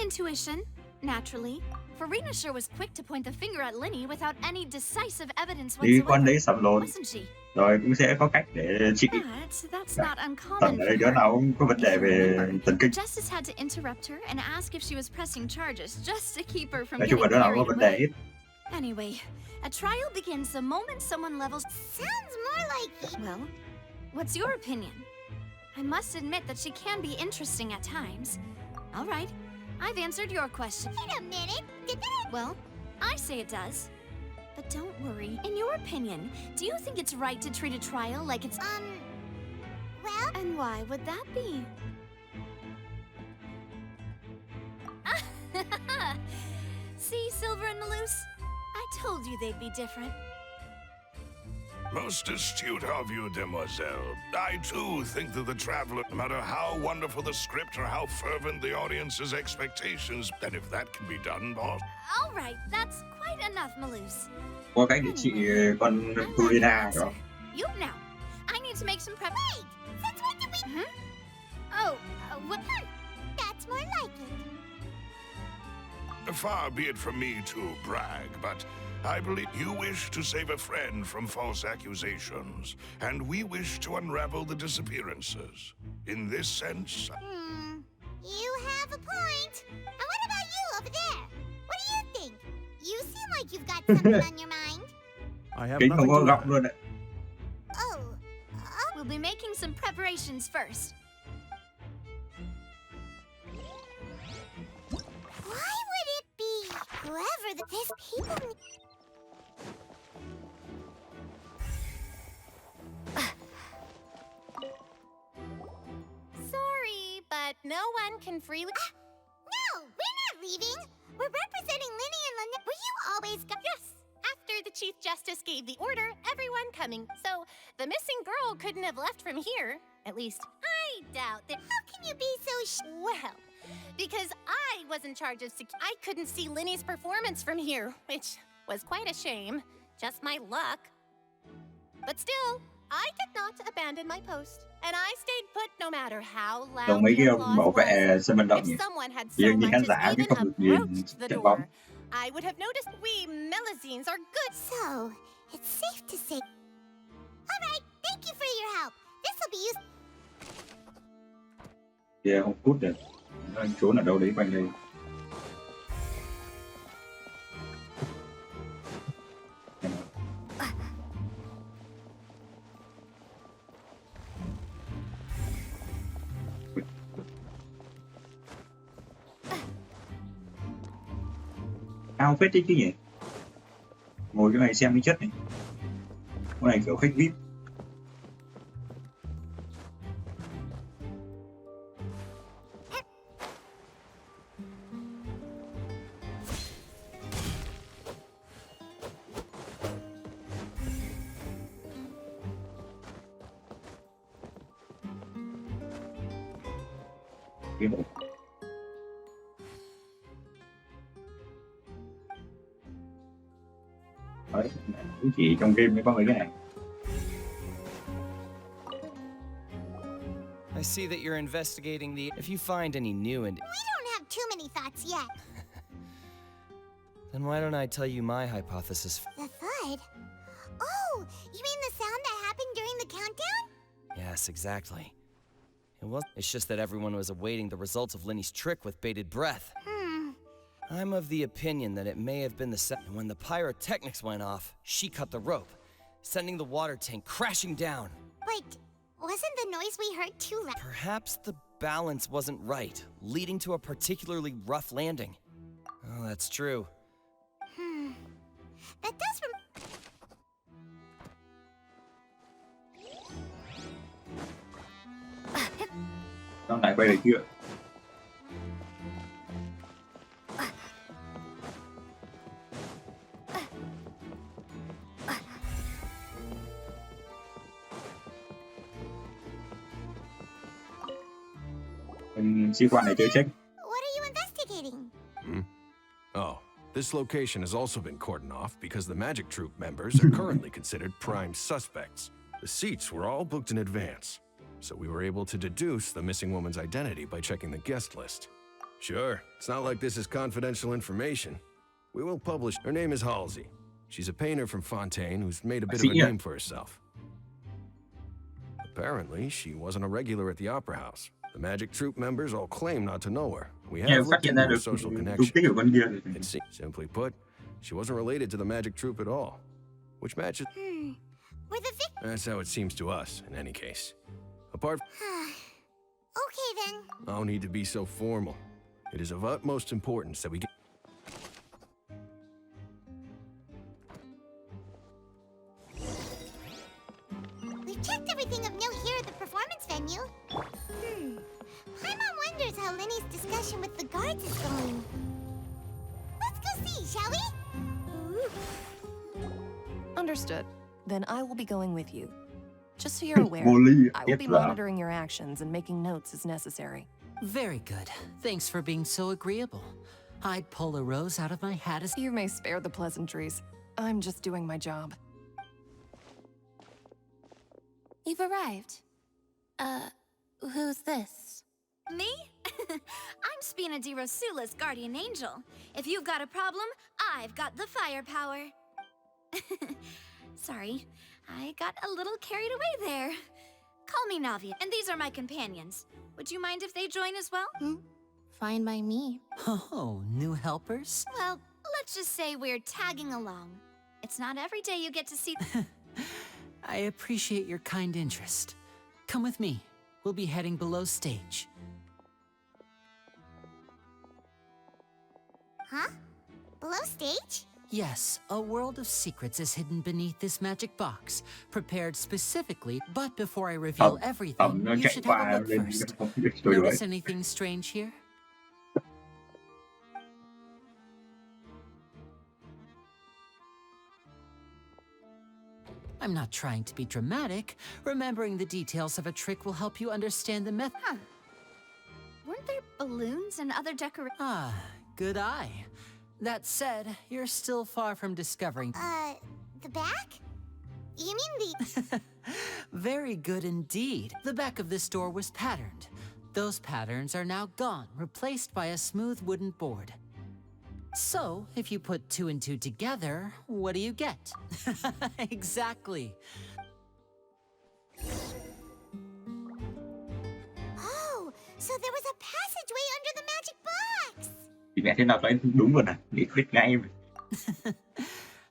Intuition, naturally. Farina sure was quick to point the finger at Lenny without any decisive evidence Thì con whatsoever, đấy sập lồn. wasn't she? Rồi cũng sẽ có cách để trị. But that's not Tần uncommon ở for đây đứa her. nào cũng có vấn đề về thần kinh. Justice had to interrupt her and ask if she was pressing charges just to keep her from Nói chung là getting đứa nào có carried vấn đề away. hết. Anyway, a trial begins the moment someone levels. sounds more like. Well, what's your opinion? I must admit that she can be interesting at times. All right, I've answered your question. Wait a minute. Did that? Well, I say it does. But don't worry. In your opinion, do you think it's right to treat a trial like it's... Well... And why would that be? See, Silver and Melus? I told you they'd be different. Most astute of you, Demoiselle. I too think that the traveler, no matter how wonderful the script or how fervent the audience's expectations, that if that can be done, boss. All right, that's quite enough, Melus. Có cách để trị con Tulina đó. You now. I need to make some prep. Wait! Since when did we... Oh, what? That's more like it. Far be it from me to brag, but I believe you wish to save a friend from false accusations, and we wish to unravel the disappearances. In this sense... You have a point. And what about you over there? What do you think? You seem like you've got something on your mind. I have Kính không nothing có to góc add. luôn đấy. Oh. We'll be making some preparations first. Why would it be whoever this people... Sorry, but no one can freely... No, we're not leaving. We're representing Linny and Lynette. Were you always... Yes, after the Chief Justice gave the order, everyone coming. So the missing girl couldn't have left from here. At least, I doubt that... How can you be so Well, because I was in charge of I couldn't see Linny's performance from here, which was quite a shame. Just my luck. But still, I did not abandon my post. And I stayed put no matter how loud Còn mấy the cái applause bảo vệ sân vận động was. nhỉ? If someone had Như so như much khán as giả chứ even không được nhìn approached the trận bóng. door, I would have noticed we Melazines are good. So, it's safe to say... Alright, thank you for your help. This will be useful. Kìa không cút được. Nó đang trốn ở đâu đấy quanh đây. Cao phết đấy chứ nhỉ? Ngồi cái này xem cái chất này. Cái này kiểu khách VIP. Cái bộ. Đấy, chỉ trong game mới có mấy cái này. I see that you're investigating the... If you find any new and... We don't have too many thoughts yet. Then why don't I tell you my hypothesis? The thud? Oh, you mean the sound that happened during the countdown? Yes, exactly. It's just that everyone was awaiting the results of Linny's trick with bated breath. I'm of the opinion that it may have been the second. When the pyrotechnics went off, she cut the rope, sending the water tank crashing down. But wasn't the noise we heard too loud? Perhaps the balance wasn't right, leading to a particularly rough landing. Oh, that's true. That does Nó lại quay về kia. Sĩ quan này chơi check. What are you investigating? Oh, this location has also been cordoned off because the magic troupe members are currently considered prime suspects. The seats were all booked in advance, so we were able to deduce the missing woman's identity by checking the guest list. Sure, it's not like this is confidential information. We will publish. Her name is Halsey. She's a painter from Fontaine who's made a bit of a name for herself. Apparently, she wasn't a regular at the Opera House. The magic troupe members all claim not to know her. We have looked into her social connections. Simply put, she wasn't related to the magic troupe at all. Which matches... Were the That's how it seems to us, in any case. Apart... Okay, then. No need to be so formal. It is of utmost importance that we get... We've checked everything of note here at the performance venue. Paimon wonders how Linny's discussion with the guards is going. Let's go see, shall we? Understood. Then I will be going with you. Just so you're aware, I will be monitoring your actions and making notes as necessary. Very good. Thanks for being so agreeable. I'd pull a rose out of my hat as... You may spare the pleasantries. I'm just doing my job. You've arrived. Who's this? Me? I'm Spina di Rosula's guardian angel. If you've got a problem, I've got the firepower. Sorry, I got a little carried away there. Call me Navia, and these are my companions. Would you mind if they join as well? Fine by me. Oh, new helpers? Well, let's just say we're tagging along. It's not every day you get to see... I appreciate your kind interest. Come with me. We'll be heading below stage. Huh? Below stage? Yes, a world of secrets is hidden beneath this magic box, prepared specifically, but before I reveal everything, you should have a look first. Notice anything strange here? I'm not trying to be dramatic. Remembering the details of a trick will help you understand the method. Huh. Weren't there balloons and other decorations? Ah, good eye. That said, you're still far from discovering... The back? You mean the... Very good indeed. The back of this door was patterned. Those patterns are now gone, replaced by a smooth wooden board. So, if you put 2 and 2 together, what do you get? Exactly. Oh, so there was a passageway under the magic box! Chị nghe thế nào thấy đúng rồi nè, nghĩ click ngay.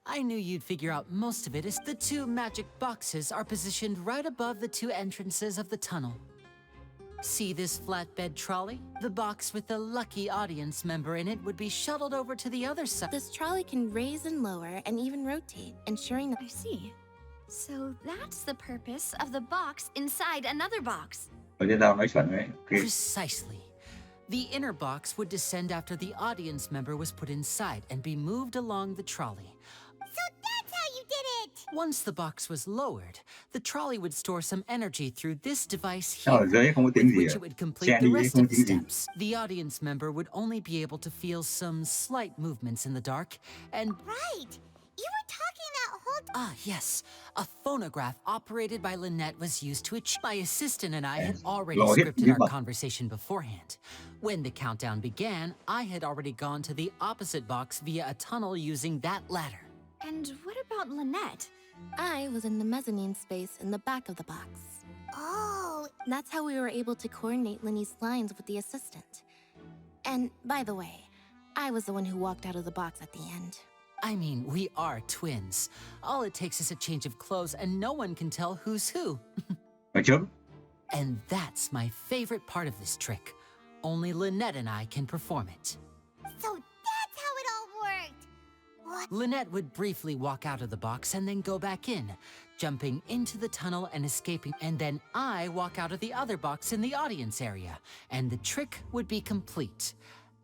I knew you'd figure out most of it as the 2 magic boxes are positioned right above the 2 entrances of the tunnel. See this flatbed trolley? The box with the lucky audience member in it would be shuttled over to the other side. This trolley can raise and lower and even rotate, ensuring that... I see. So that's the purpose of the box inside another box. Precisely. The inner box would descend after the audience member was put inside and be moved along the trolley. So that's how you did it! Once the box was lowered, the trolley would store some energy through this device here, with which it would complete the rest of the steps. The audience member would only be able to feel some slight movements in the dark, and... Right! You were talking that whole... Ah, yes. A phonograph operated by Lynette was used to achieve... My assistant and I had already scripted our conversation beforehand. When the countdown began, I had already gone to the opposite box via a tunnel using that ladder. And what about Lynette? I was in the mezzanine space in the back of the box. Oh! That's how we were able to coordinate Linny's lines with the assistant. And, by the way, I was the one who walked out of the box at the end. I mean, we are twins. All it takes is a change of clothes and no one can tell who's who. And that's my favorite part of this trick. Only Lynette and I can perform it. So that's how it all worked! What? Lynette would briefly walk out of the box and then go back in, jumping into the tunnel and escaping, and then I walk out of the other box in the audience area, and the trick would be complete.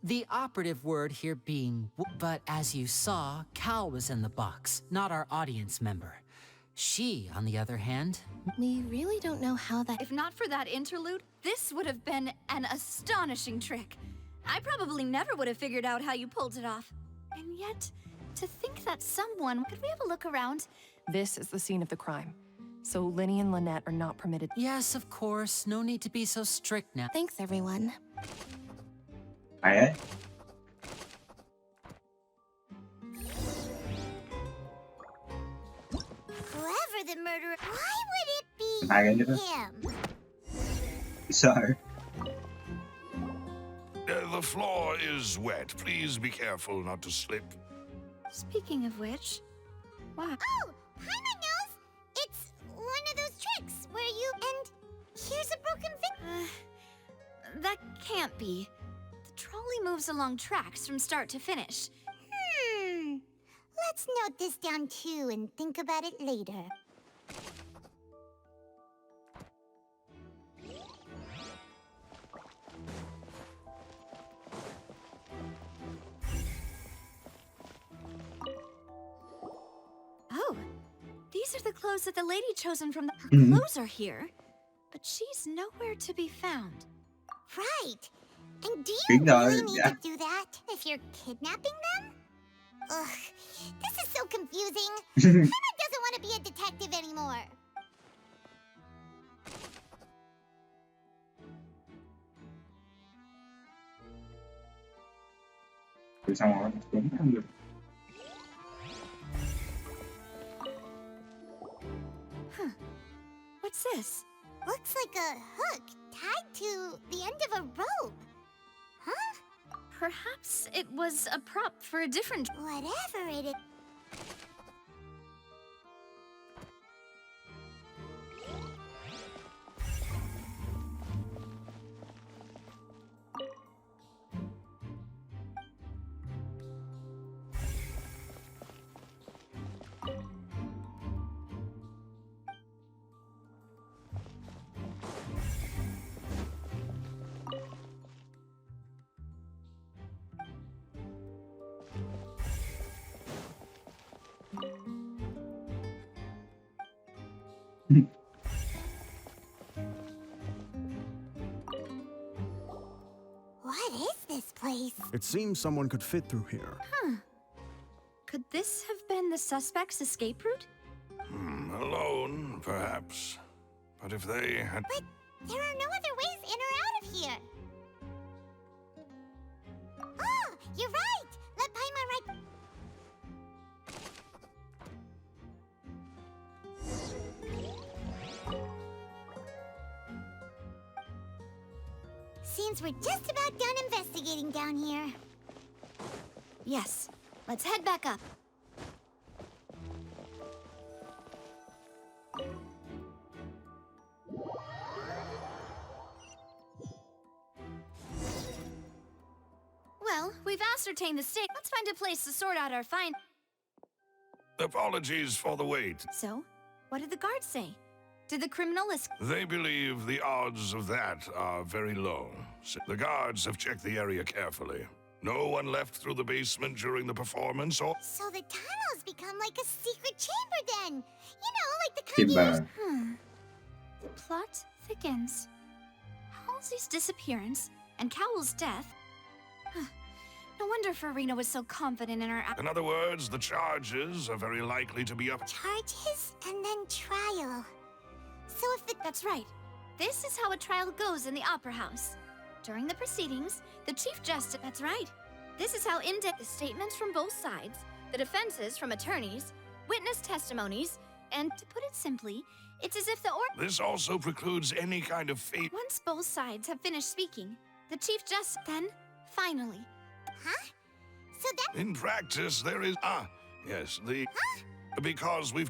The operative word here being but as you saw, Cal was in the box, not our audience member. She, on the other hand... We really don't know how that... If not for that interlude, this would have been an astonishing trick. I probably never would have figured out how you pulled it off. And yet, to think that someone... Could we have a look around? This is the scene of the crime. So Linny and Lynette are not permitted... Yes, of course. No need to be so strict now. Thanks, everyone. Hay Whoever the murderer... Why would it be him? Sorry. The floor is wet. Please be careful not to slip. Speaking of which... Wow. Oh! Paimon knows! It's one of those tricks where you... And here's a broken thing. That can't be. The trolley moves along tracks from start to finish. Let's note this down too and think about it later. Oh, these are the clothes that the lady chosen from the... Her clothes are here, but she's nowhere to be found. Right. And do you really need to do that if you're kidnapping them? Ugh, this is so confusing. Paimon doesn't want to be a detective anymore. Rồi xong rồi trốn không được. Huh. What's this? Looks like a hook tied to the end of a rope. Huh? Perhaps it was a prop for a different... Whatever it is. What is this place? It seems someone could fit through here. Huh. Could this have been the suspect's escape route? Alone, perhaps. But if they had... But there are no other ways in or out of here. Oh, you're right! Let Paimon right... Seems we're just about done investigating down here. Yes. Let's head back up. Well, we've ascertained the state. Let's find a place to sort out our find. Apologies for the wait. So, what did the guards say? Did the criminal They believe the odds of that are very low. The guards have checked the area carefully. No one left through the basement during the performance or... So the tunnels become like a secret chamber then. You know, like the kind you... The plot thickens. Halsey's disappearance and Cowell's death. No wonder Farina was so confident in her... In other words, the charges are very likely to be up... Charges and then trial. So if the... That's right. This is how a trial goes in the Opera House. During the proceedings, the Chief Justice... That's right. This is how in-depth the statements from both sides, the defenses from attorneys, witness testimonies, and to put it simply, it's as if the This also precludes any kind of fate... Once both sides have finished speaking, the Chief Justice... Then, finally... Huh? So then... In practice, there is... yes, the... Huh? Because we've...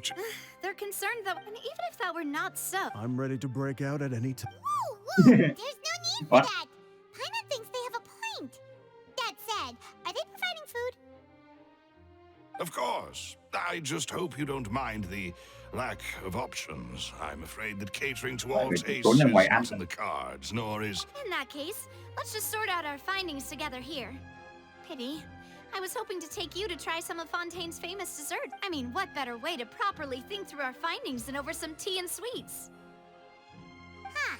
They're concerned that... And even if that were not so... I'm ready to break out at any time. Whoa, whoa! There's no need for that! Paimon thinks they have a point. That said, are they providing food? Of course. I just hope you don't mind the lack of options. I'm afraid that catering to all tastes is not in the cards, nor is... In that case, let's just sort out our findings together here. Pity. I was hoping to take you to try some of Fontaine's famous dessert. I mean, what better way to properly think through our findings than over some tea and sweets? Huh.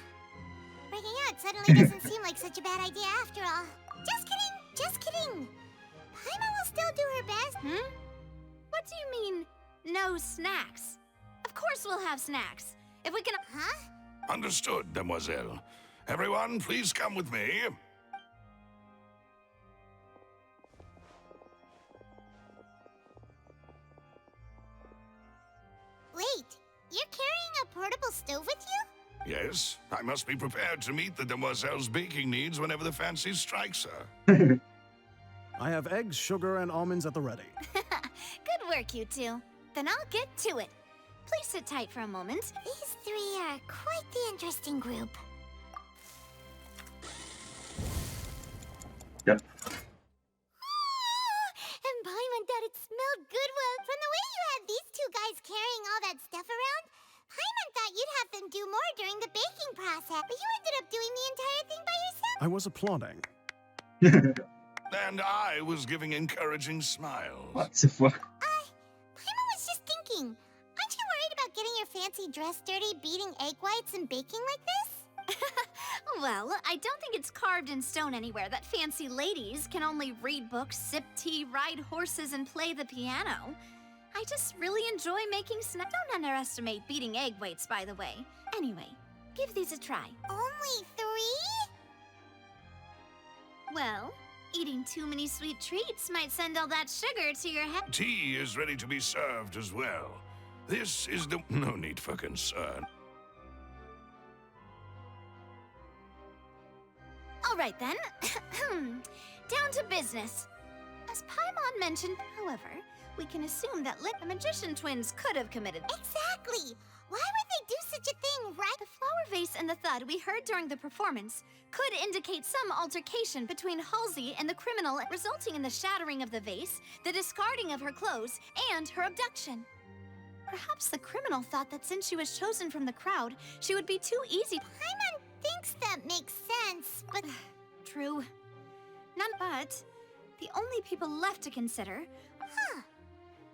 Breaking out suddenly doesn't seem like such a bad idea after all. Just kidding! Just kidding! Paimon will still do her best. What do you mean, no snacks? Of course we'll have snacks. If we can... Huh? Understood, Demoiselle. Everyone, please come with me. Wait, you're carrying a portable stove with you? Yes, I must be prepared to meet the Demoiselle's baking needs whenever the fancy strikes her. I have eggs, sugar, and almonds at the ready. Good work, you two. Then I'll get to it. Please sit tight for a moment. These three are quite the interesting group. Yep. And Paimon thought it smelled good. Well, from the way you had these two guys carrying all that stuff around, Paimon thought you'd have them do more during the baking process. But you ended up doing the entire thing by yourself. I was applauding. And I was giving encouraging smiles. What the fuck? Paimon was just thinking, aren't you worried about getting your fancy dress dirty, beating egg whites and baking like this? Well, I don't think it's carved in stone anywhere that fancy ladies can only read books, sip tea, ride horses, and play the piano. I just really enjoy making snacks. Don't underestimate beating egg whites, by the way. Anyway, give these a try. Only 3? Well, Eating too many sweet treats might send all that sugar to your head. Tea is ready to be served as well. This is the... No need for concern. All right then. Down to business. As Paimon mentioned, however, we can assume that the magician twins could have committed. Exactly! Why would they do such a thing, right? The flower vase and the thud we heard during the performance could indicate some altercation between Halsey and the criminal, resulting in the shattering of the vase, the discarding of her clothes, and her abduction. Perhaps the criminal thought that since she was chosen from the crowd, she would be too easy. Paimon thinks that makes sense, but... True. None but the only people left to consider... Huh.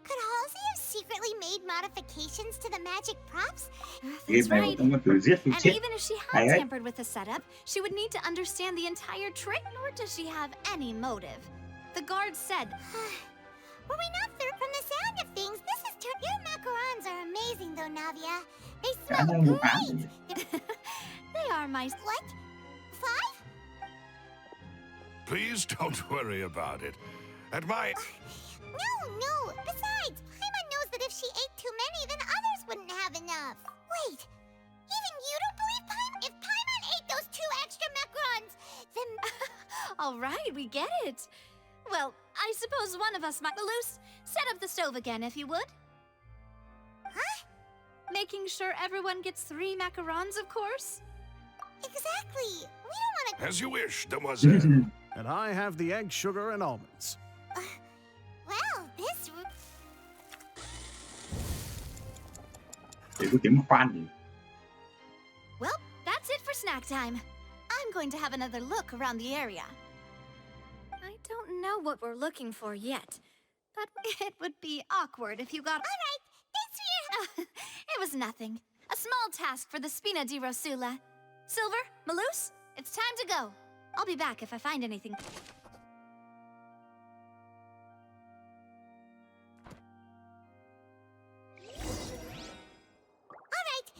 Could Halsey have secretly made modifications to the magic props? That's right. And chết. even if she had tampered with the setup, she would need to understand the entire trick, nor does she have any motive. The guard said... Were we not through from the sound of things? This is your macarons are amazing, though, Navia. They smell great. They are my... What? 5? Please don't worry about it. At my... No. Besides, Paimon knows that if she ate too many, then others wouldn't have enough. Wait, even you don't believe Paimon? If Paimon ate those 2 extra macarons, then... All right, we get it. Well, I suppose one of us might... Loose, set up the stove again, if you would. Huh? Making sure everyone gets 3 macarons, of course. Exactly. We don't want to... As you wish, demoiselle. And I have the egg, sugar, and almonds. Well, this... Well, that's it for snack time. I'm going to have another look around the area. I don't know what we're looking for yet, but it would be awkward if you got... All right, thanks for your... It was nothing. A small task for the Spina di Rosula. Silver, Maloose, it's time to go. I'll be back if I find anything.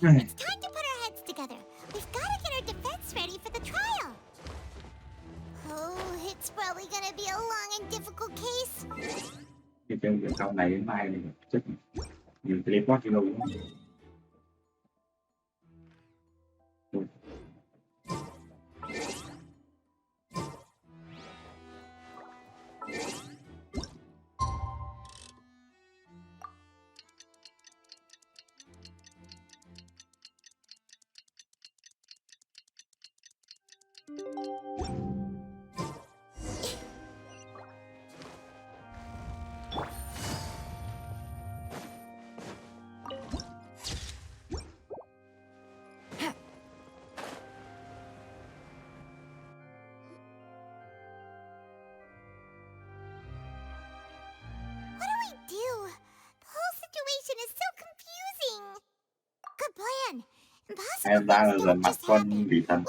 All right, it's time to put our heads together. We've got to get our defense ready for the trial. Oh, it's probably gonna be a long and difficult case. Thì chơi cái câu này đến mai thì chắc nhiều teleport vô luôn. Em đang là dần mặt con bị thần.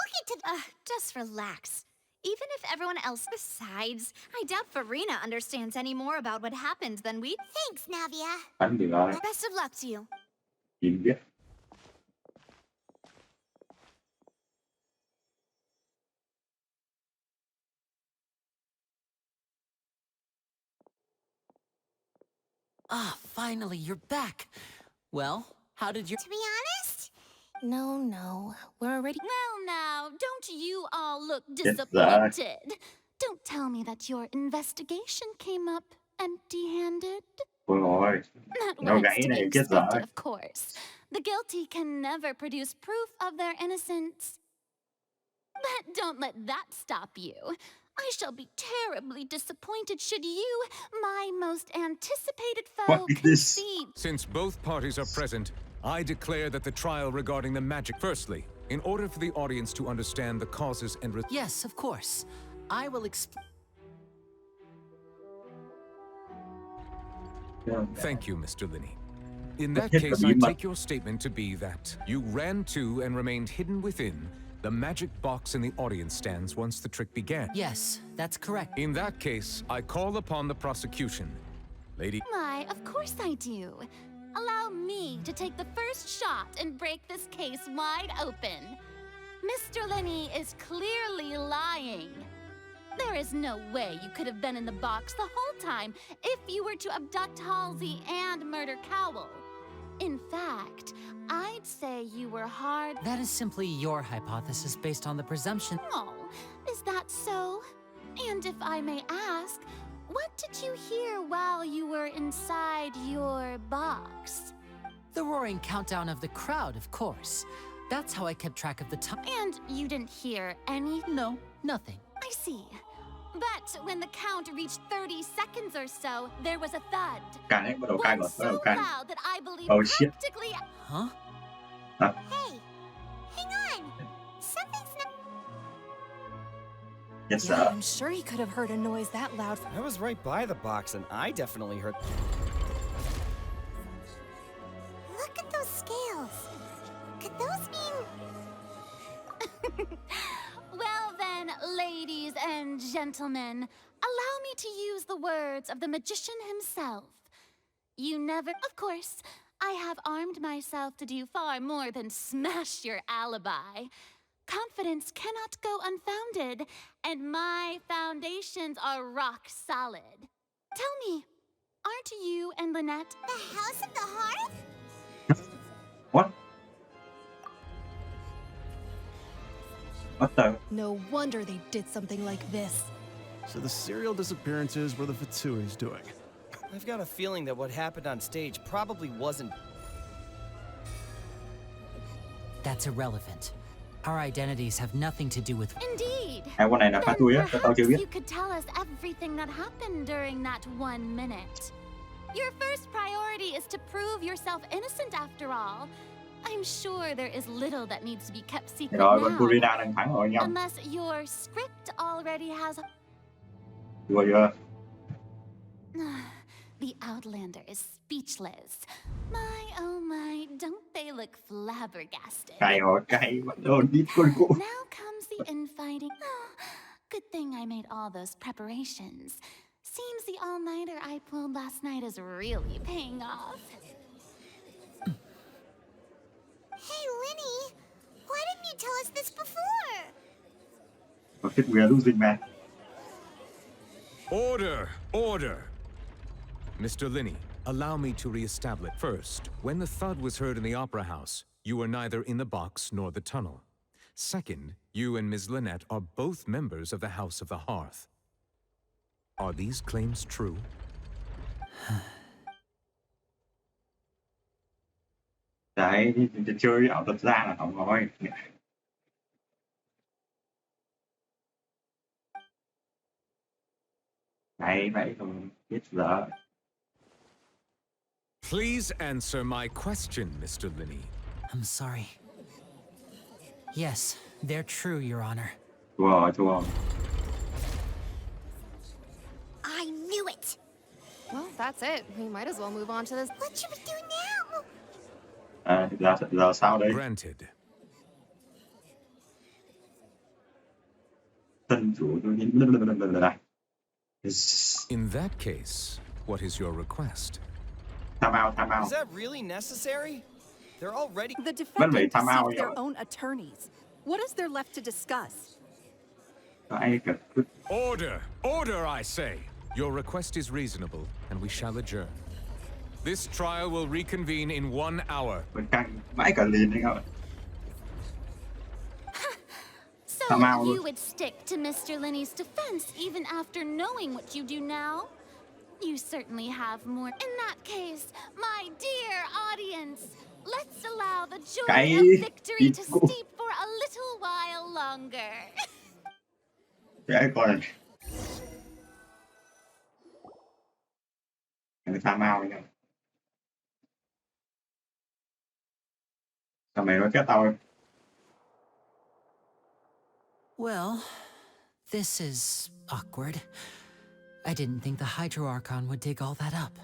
Just relax. Even if everyone else... Besides, I doubt Farina understands any more about what happened than we... Thanks, Navia. Bắn thì rồi. Best of luck to you. Tìm biết. Ah, finally, you're back. Well, how did you... To be honest? No. We're already... Well, now, don't you all look disappointed? Don't tell me that your investigation came up empty-handed. Ôi ôi. That Nó was gãy to be này chết rồi. expected, of course. The guilty can never produce proof of their innocence. But don't let that stop you. I shall be terribly disappointed should you, my most anticipated foe, concede. Since both parties are present, I declare that the trial regarding the magic... Firstly, in order for the audience to understand the causes and... Yes, of course. I will explain... Thank you, Mr. Linney. In that case, I take your statement to be that you ran to and remained hidden within the magic box in the audience stands once the trick began. Yes, that's correct. In that case, I call upon the prosecution. Lady... Why, of course I do. Allow me to take the first shot and break this case wide open. Mr. Linney is clearly lying. There is no way you could have been in the box the whole time if you were to abduct Halsey and murder Cowell. In fact, I'd say you were hard. That is simply your hypothesis based on the presumption. Oh, is that so? And if I may ask, what did you hear while you were inside your box? The roaring countdown of the crowd, of course. That's how I kept track of the time. And you didn't hear any? No, nothing. I see. But when the count reached 30 seconds or so, there was a thud. Can ấy, bắt đầu can One rồi, bắt so đầu can. loud that I believe Oh shit. practically... Huh? Hey, hang on. Something's not... Yes, Yeah, I'm sure he could have heard a noise that loud. I was right by the box, and I definitely heard. Look at those scales. Could those mean... Well then, ladies and gentlemen, allow me to use the words of the magician himself. You never... Of course, I have armed myself to do far more than smash your alibi. Confidence cannot go unfounded, and my foundations are rock solid. Tell me, aren't you and Lynette... The House of the Hearth? What? What the? No wonder they did something like this. So the serial disappearances were the Fatsui's doing. I've got a feeling that what happened on stage probably wasn't. That's irrelevant. Our identities have nothing to do with... Indeed. Hai con này là Fatui á, tao chưa Perhaps biết. you could tell us everything that happened during that 1 minute. Your first priority is to prove yourself innocent after all. I'm sure there is little that needs to be kept secret Rồi, con now. Purina đang thắng rồi nhầm. Unless your script already has... Vừa chưa? The Outlander is speechless. My, oh my, don't they look flabbergasted? Cay rồi, cay. Bắt đầu đi con cụ. Now comes the infighting. Oh, good thing I made all those preparations. Seems the all-nighter I pulled last night is really paying off. Hey, Linny. Why didn't you tell us this before? Có thích we're losing man. Order! Order! Mr. Linney, allow me to re-establish. First, when the thud was heard in the Opera House, you were neither in the box nor the tunnel. Second, you and Ms. Lynette are both members of the House of the Hearth. Are these claims true? Đấy, đi chơi ảo thuật ra là không nói. Đấy, vậy không biết giờ. Please answer my question, Mr. Linney. I'm sorry. Yes, they're true, Your Honor. Chùa. I knew it. Well, that's it. We might as well move on to this. What should we do now? À, giờ sao đấy? Granted. Tân chủ tôi nhìn. In that case, what is your request? Time out. Is that really necessary? They're already. The defendant time out, deceived their yeah. own attorneys. What is there left to discuss? Order! Order, I say! Your request is reasonable, and we shall adjourn. This trial will reconvene in 1 hour. Mãi cả lìn đấy các bạn. So you would stick to Mr. Linney's defense even after knowing what you do now? You certainly have more. In that case, my dear audience, let's allow the joy of victory to steep for a little while longer. Cái con này. Cái time out nhá. Sao mày nói chết tao? Well, this is awkward. I didn't think the Hydroarchon would dig all that up.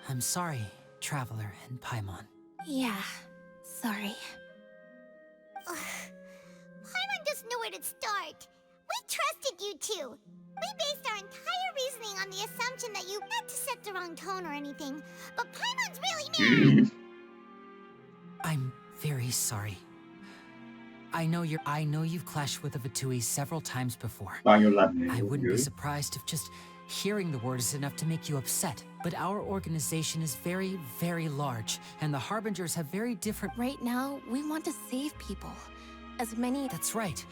I'm sorry, Traveler and Paimon. Yeah, sorry. Paimon doesn't know where to start. We trusted you two. We based our entire reasoning on the assumption that you, not to set the wrong tone or anything, but Paimon's really mad. I'm very sorry. I know you've clashed with the Vatui several times before. Bao nhiêu lần I wouldn't be dưới. surprised if just hearing the word is enough to make you upset. But our organization is very, very large, and the Harbingers have very different... Right now, we want to save people. As many... That's right.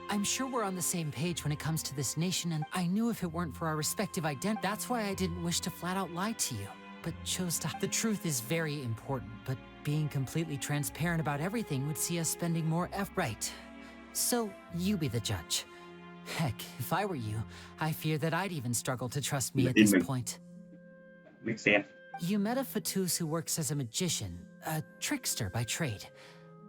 I'm sure we're on the same page when it comes to this nation, and I knew if it weren't for our respective identities, that's why I didn't wish to flat out lie to you, but chose to... The truth is very important, but being completely transparent about everything would see us spending more Right. So, you be the judge. Heck, if I were you, I fear that I'd even struggle to trust me at this point. Make sense. You met a Fatus who works as a magician, a trickster by trade.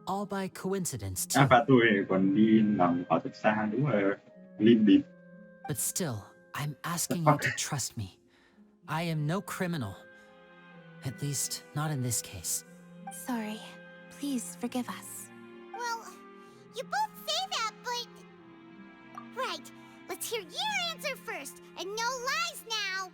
All by coincidence, too. Và tôi còn đi làm ở thực xa, đúng là Linh bịp. But still, I'm asking you to trust me. I am no criminal. At least, not in this case. Sorry. Please forgive us. Well, you both say that, but... Right. Let's hear your answer first, and no lies now.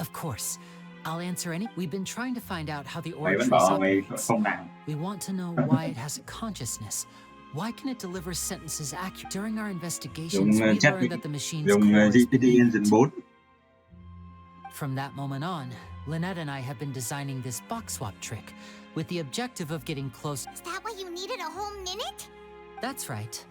Of course. I'll answer any... We've been trying to find out how the Mày vẫn Orchis bảo mày operates. không làm. We want to know why it has a consciousness. Why can it deliver sentences accurate? During our investigations, we learned that the machine's core is GPT Engine 4. From that moment on, Lynette and I have been designing this box swap trick with the objective of getting close. Is that why you needed a whole minute? That's right.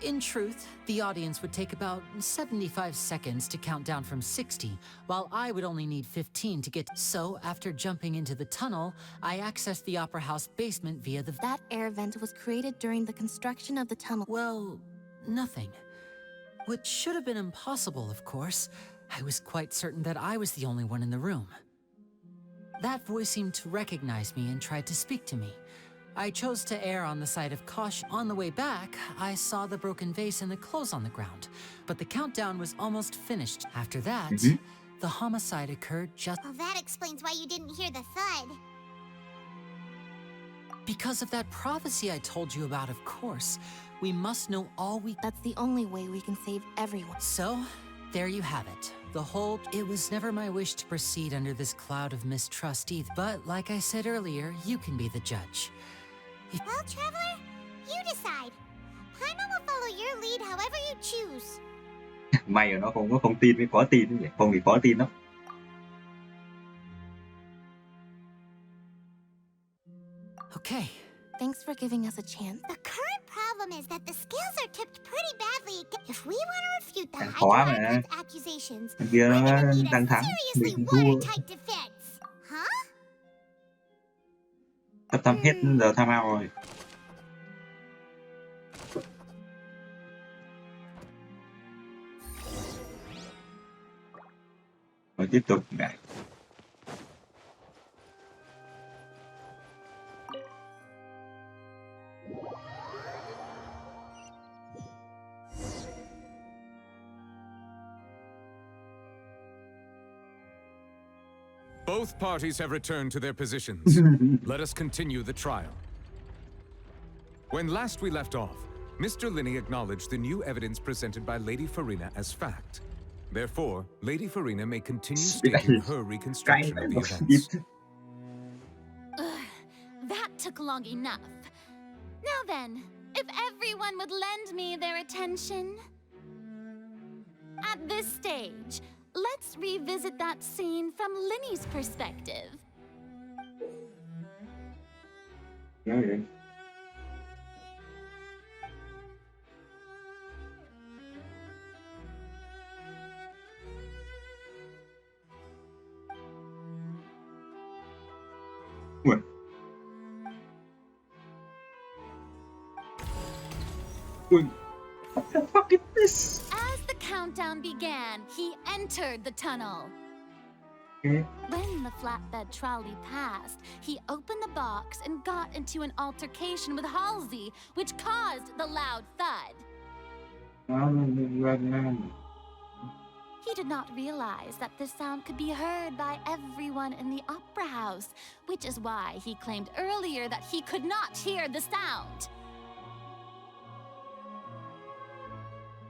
In truth, the audience would take about 75 seconds to count down from 60, while I would only need 15 to get... So, after jumping into the tunnel, I accessed the Opera House basement via the... That air vent was created during the construction of the tunnel. Well, nothing. Which should have been impossible, of course. I was quite certain that I was the only one in the room. That voice seemed to recognize me and tried to speak to me. I chose to err on the side of caution. On the way back, I saw the broken vase and the clothes on the ground, but the countdown was almost finished. After that, the homicide occurred just... Well, that explains why you didn't hear the thud. Because of that prophecy I told you about, of course. We must know all we... That's the only way we can save everyone. So, there you have it. The whole... It was never my wish to proceed under this cloud of mistrust either. But, like I said earlier, you can be the judge. Well, Traveler, you decide. Paimon will follow your lead however you choose. May là nó không có không tin với có tin vậy. Không thì có tin lắm. Okay. Thanks for giving us a chance. The current problem is that the scales are tipped pretty badly. If we want to refute the Khó mà. high accusations, Thằng kia nó đang thắng, seriously mình thua. watertight defense. Huh? Sắp thăm hết giờ tham ao rồi. Rồi tiếp tục này. Both parties have returned to their positions. Let us continue the trial. When last we left off, Mr. Linney acknowledged the new evidence presented by Lady Farina as fact. Therefore, Lady Farina may continue stating her reconstruction of the events. That took long enough. Now then, if everyone would lend me their attention. At this stage, let's revisit that scene from Linney's perspective. Okay. What? What the fuck is this? As the countdown began, he entered the tunnel. Okay. When the flatbed trolley passed, he opened the box and got into an altercation with Halsey, which caused the loud thud. He did not realize that this sound could be heard by everyone in the opera house, which is why he claimed earlier that he could not hear the sound.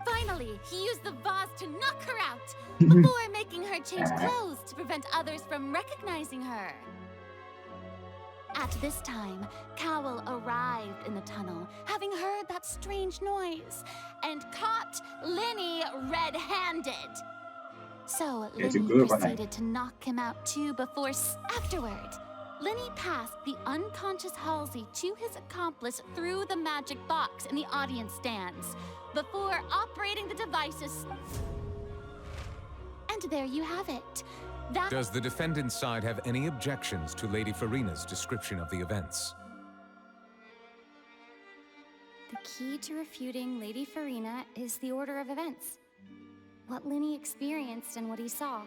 Finally, he used the vase to knock her out, before making her change clothes to prevent others from recognizing her. At this time, Cowell arrived in the tunnel, having heard that strange noise, and caught Linny red-handed. So Linny proceeded to knock him out too before afterward. Linny passed the unconscious Halsey to his accomplice through the magic box in the audience stands, before operating the devices. And there you have it. Does the defendant's side have any objections to Lady Farina's description of the events? The key to refuting Lady Farina is the order of events. What Linny experienced and what he saw.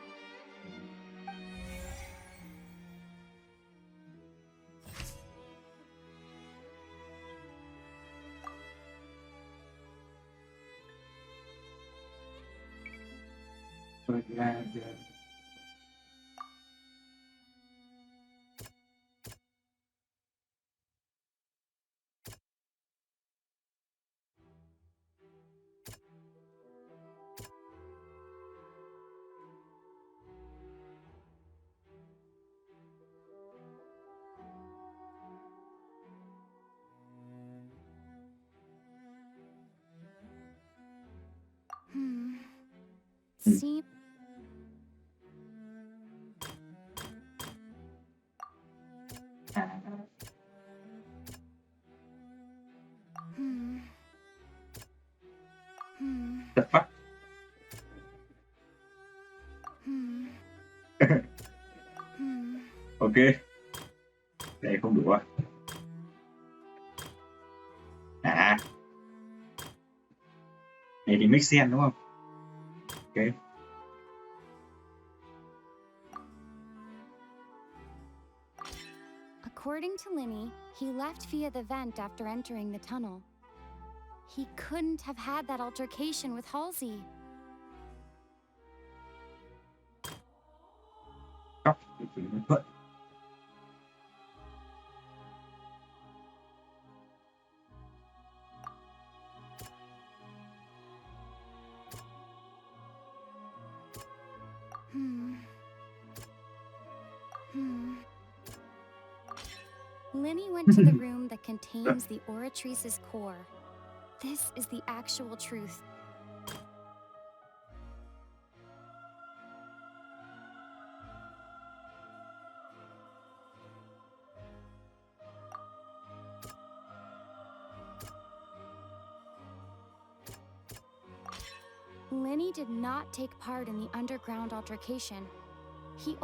See? The fuck? Ok. Đây không đủ à? À. Này thì mix sen đúng không? Ok. According to Linny, he left via the vent after entering the tunnel. He couldn't have had that altercation with Halsey. Linny went to the room that contains the Oratrice's core. This is the actual truth. Linny did not take part in the underground altercation. He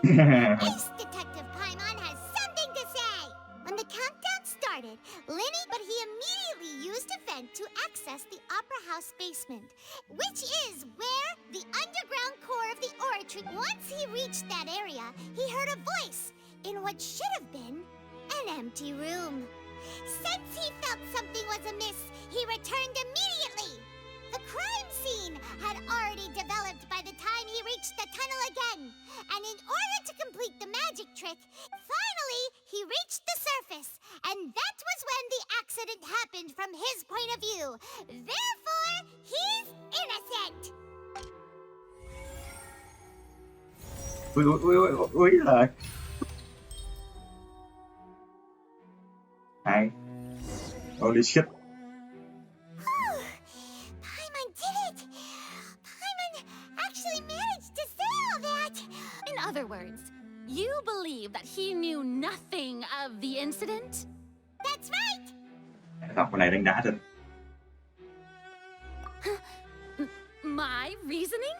Ace Detective Paimon has something to say! When the countdown started, Linny, but he immediately used a vent to access the Opera House basement, which is where the underground core of the oratory. Once he reached that area, he heard a voice in what should have been an empty room. Since he felt something was amiss, he returned immediately. The crime scene had already developed by the time he reached the tunnel again. And in order to complete the magic trick, finally he reached the surface. And that was when the accident happened from his point of view. Therefore, he's innocent. Ui là Hai. Holy shit. Paimon did it! Paimon actually managed to say all that! In other words, you believe that he knew nothing of the incident? That's right! Đọc cái này đánh đá rồi. My reasoning?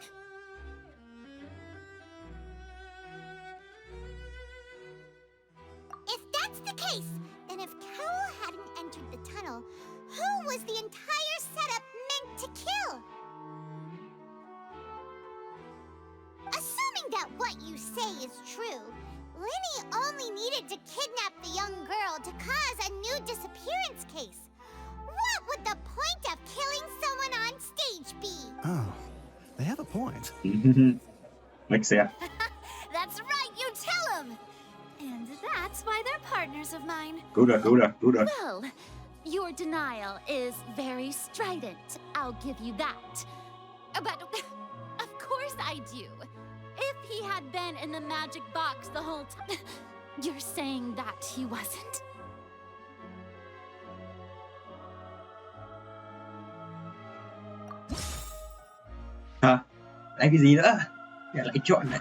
If that's the case, then if Cowell hadn't entered the tunnel, who was the entire setup meant to kill? Assuming that what you say is true, Linny only needed to kidnap the young girl to cause a new disappearance case. What would the point of killing someone on stage be? Oh, they have a point. Makes sense. That's right, you tell him! And that's why they're partners of mine. Cứu được. Well, your denial is very strident. I'll give you that. But of course I do. If he had been in the magic box the whole time... You're saying that he wasn't? Hả? Lại cái gì nữa? Giờ lại chọn này.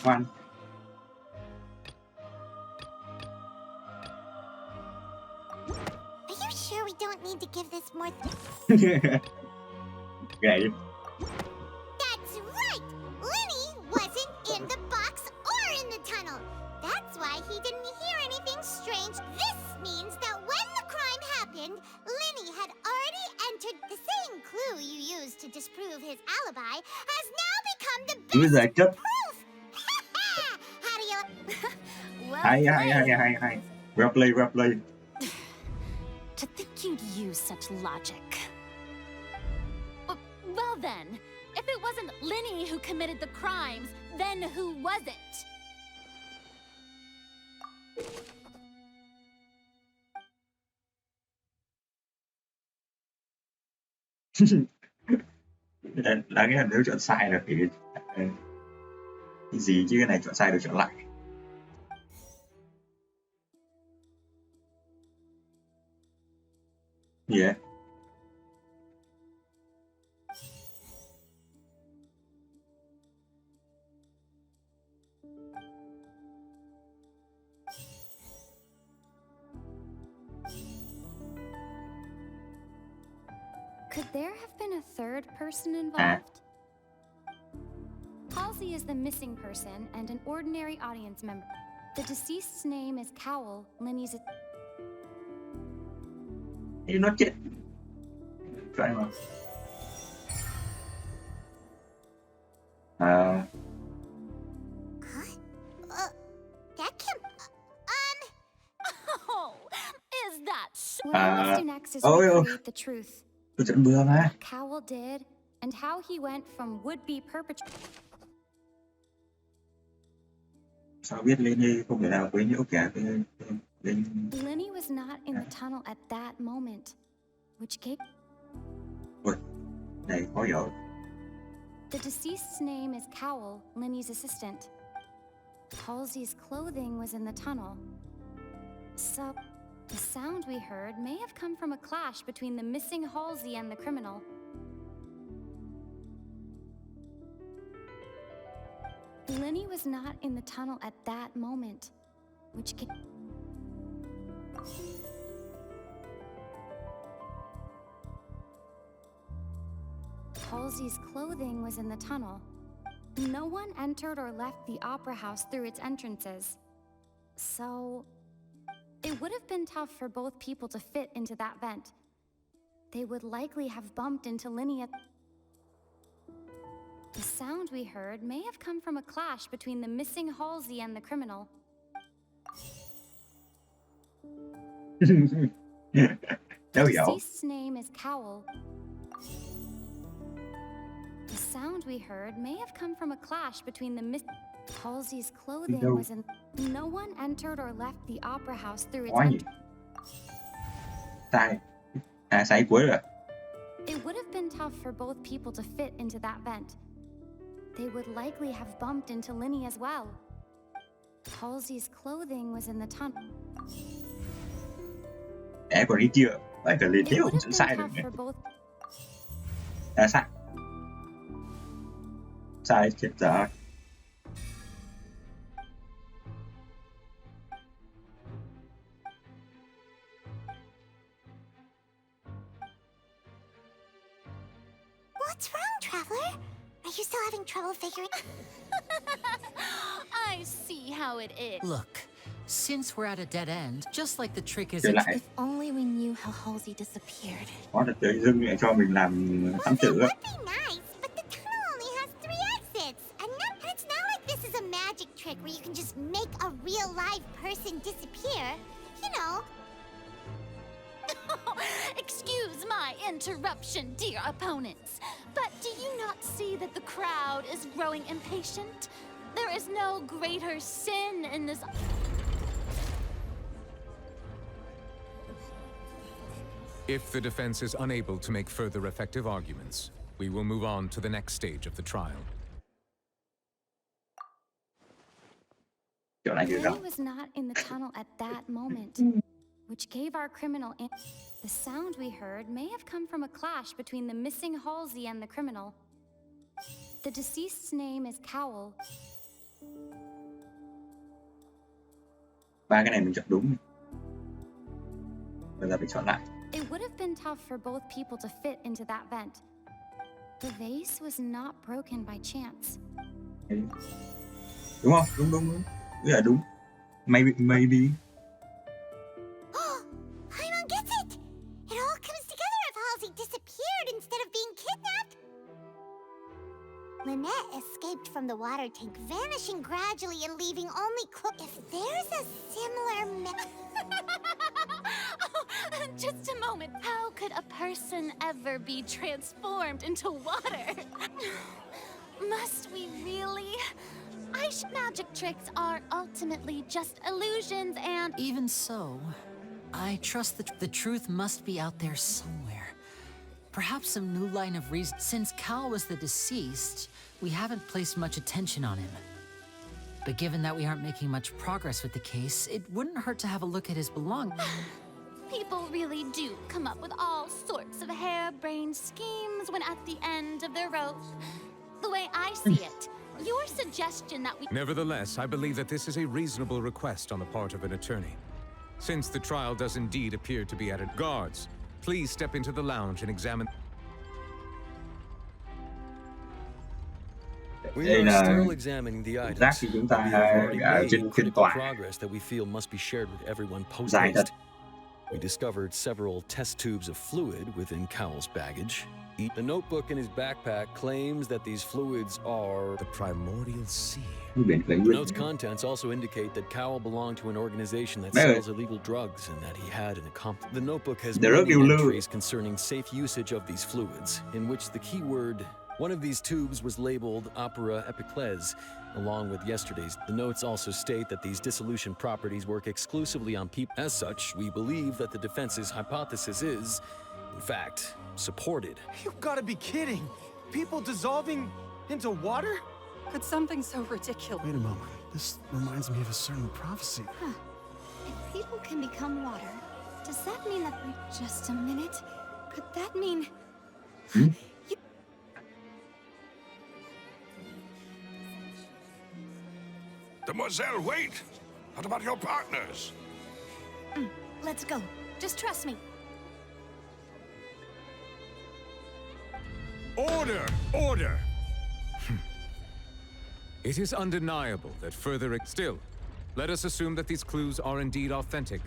Khoan. Are you sure we don't need to give this more Gậy. That's right! Lenny wasn't in the box or in the tunnel. That's why he didn't hear anything strange. This means that when the crime happened, Lenny had already entered. The same clue you used to disprove his alibi has now become the Cứ giải best chấp. proof. How do you... Hay. Well play. To think you'd use such logic. Well then, if it wasn't Lenny who committed the crimes, then who was it? Đáng nghĩa là nếu chọn sai là phải cái gì chứ cái này chọn sai được chọn lại. Gì vậy? Could there have been a third person involved? Halsey is the missing person and an ordinary audience member. The deceased's name is Cowell, Lenny's... Nó chết. Phải mà. That can... Oh, is that so? What I must do next is recreate the truth. Tôi chọn bừa mà. What Cowell did, and how he went from would-be perpetrator... Sao biết Lenny không thể nào quấy nhiễu cả cái Lenny was not in the tunnel at that moment, which gave... Ui, này khó hiểu. The deceased's name is Cowell, Lenny's assistant. Halsey's clothing was in the tunnel. So, the sound we heard may have come from a clash between the missing Halsey and the criminal. Lenny was not in the tunnel at that moment, which gave... Halsey's clothing was in the tunnel. No one entered or left the opera house through its entrances. So, it would have been tough for both people to fit into that vent. They would likely have bumped into Lenny at... The sound we heard may have come from a clash between the missing Halsey and the criminal. The deceased's name is Cowell. The sound we heard may have come from a clash between the Halsey's clothing was in... No one entered or left the opera house through its... Sai cuối rồi. It would have been tough for both people to fit into that vent. They would likely have bumped into Lenny as well. Halsey's clothing was in the tunnel. Để còn đi chưa? Phải cần liên tiếp cũng sai rồi nhé. Sai. Sai chết dở. What's wrong, Traveler? Are you still having trouble figuring... I see how it is. Look, since we're at a dead end, just like the trick is... If only we knew how Halsey disappeared. Có là tự dưng lại cho mình làm thám tử á. That'd be nice, but the tunnel only has 3 exits. And it's not like this is a magic trick where you can just make a real live person disappear. You know. Excuse my interruption, dear opponents, but do you not see that the crowd is growing impatient? There is no greater sin in this... If the defense is unable to make further effective arguments, we will move on to the next stage of the trial. Chỗ này thì Lenny rộng. was not in the tunnel at that moment, which gave our criminal the sound we heard may have come from a clash between the missing Halsey and the criminal. The deceased's name is Cowell. Ba cái này mình chọn đúng. Bây giờ mình chọn lại. It would have been tough for both people to fit into that vent. The vase was not broken by chance. Đúng không? Đúng. Ý là đúng. Maybe. Paimon gets it! It all comes together if Halsey disappeared instead of being kidnapped. Lynette escaped from the water tank, vanishing gradually and leaving only If there's a similar Just a moment. How could a person ever be transformed into water? Must we really? Magic tricks are ultimately just illusions and... Even so, I trust that the truth must be out there somewhere. Perhaps some new line of reason. Since Cal was the deceased, we haven't placed much attention on him. But given that we aren't making much progress with the case, it wouldn't hurt to have a look at his belongings. People really do come up with all sorts of harebrained schemes when at the end of their rope. The way I see it, your suggestion that we... Nevertheless, I believe that this is a reasonable request on the part of an attorney. Since the trial does indeed appear to be at a... Guards, please step into the lounge and examine... We are still examining the items. We have already made critical progress that we feel must be shared with everyone post-haste. We discovered several test tubes of fluid within Cowell's baggage. The notebook in his backpack claims that these fluids are the primordial sea. The note's contents also indicate that Cowell belonged to an organization that sells illegal drugs and that he had an accomplice. The notebook has many entries concerning safe usage of these fluids, in which the keyword... One of these tubes was labeled Opera Epiclese, along with yesterday's. The notes also state that these dissolution properties work exclusively on people. As such, we believe that the defense's hypothesis is, in fact, supported. You've got to be kidding! People dissolving into water? Could something so ridiculous... Wait a moment. This reminds me of a certain prophecy. Huh. If people can become water, does that mean that... Just a minute. Could that mean... Demoiselle, wait! What about your partners? Let's go. Just trust me. Order! Order! It is undeniable that further... Still, let us assume that these clues are indeed authentic,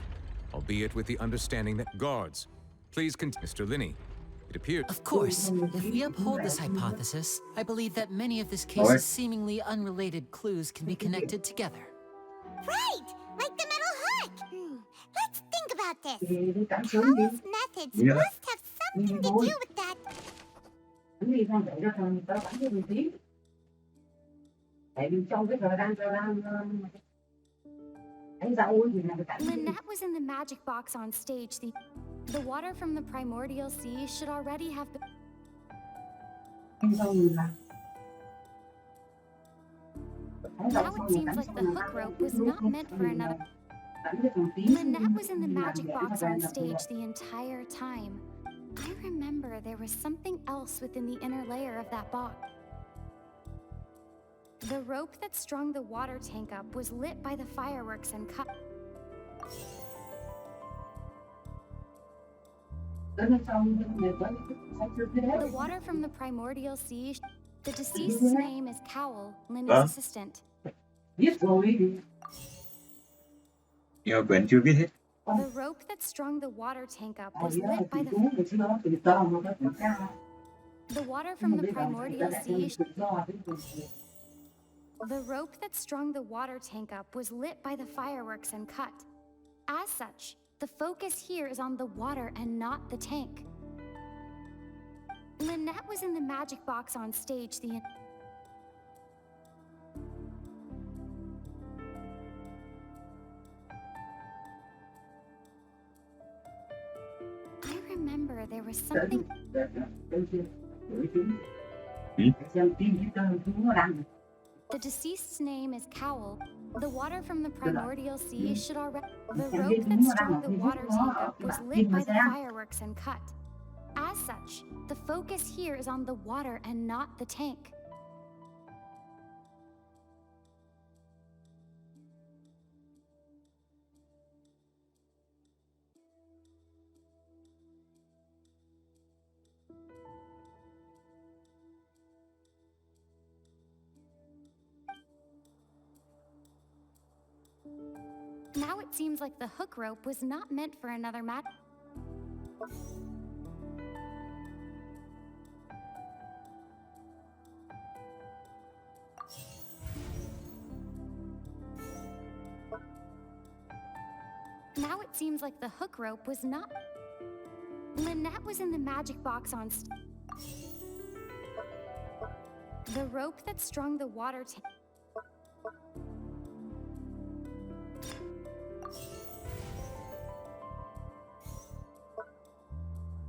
albeit with the understanding that... Guards, please continue. Mr. Linney, it appears... Of course, if we uphold this hypothesis, I believe that many of this case's seemingly unrelated clues can be connected together. Right! Like the metal hook! Let's think about this. Cowell's methods must have something to do with that. Lynette was in the magic box on stage. The water from the primordial sea should already have been... Now it seems like the hook rope was not meant for another... Lynette was in the magic box on stage the entire time. I remember there was something else within the inner layer of that box. The rope that strung the water tank up was lit by the fireworks and cut. The water from the primordial sea. The deceased's name is Cowell, Linda's assistant. Quyển chưa viết hết. The rope that strung the water tank up was lit by the... The water from the primordial sea... The rope that strung the water tank up was lit by the fireworks and cut. As such, the focus here is on the water and not the tank. Lynette was in the magic box on stage the... I remember there was something... The deceased's name is Cowell. The water from the primordial sea should already... The rope that strung the water tank up was lit by the fireworks and cut. As such, the focus here is on the water and not the tank. Now it seems like the hook rope was not meant for another mat. Now it seems like the hook rope was not... Lynette was in the magic box on... The rope that strung the water tank...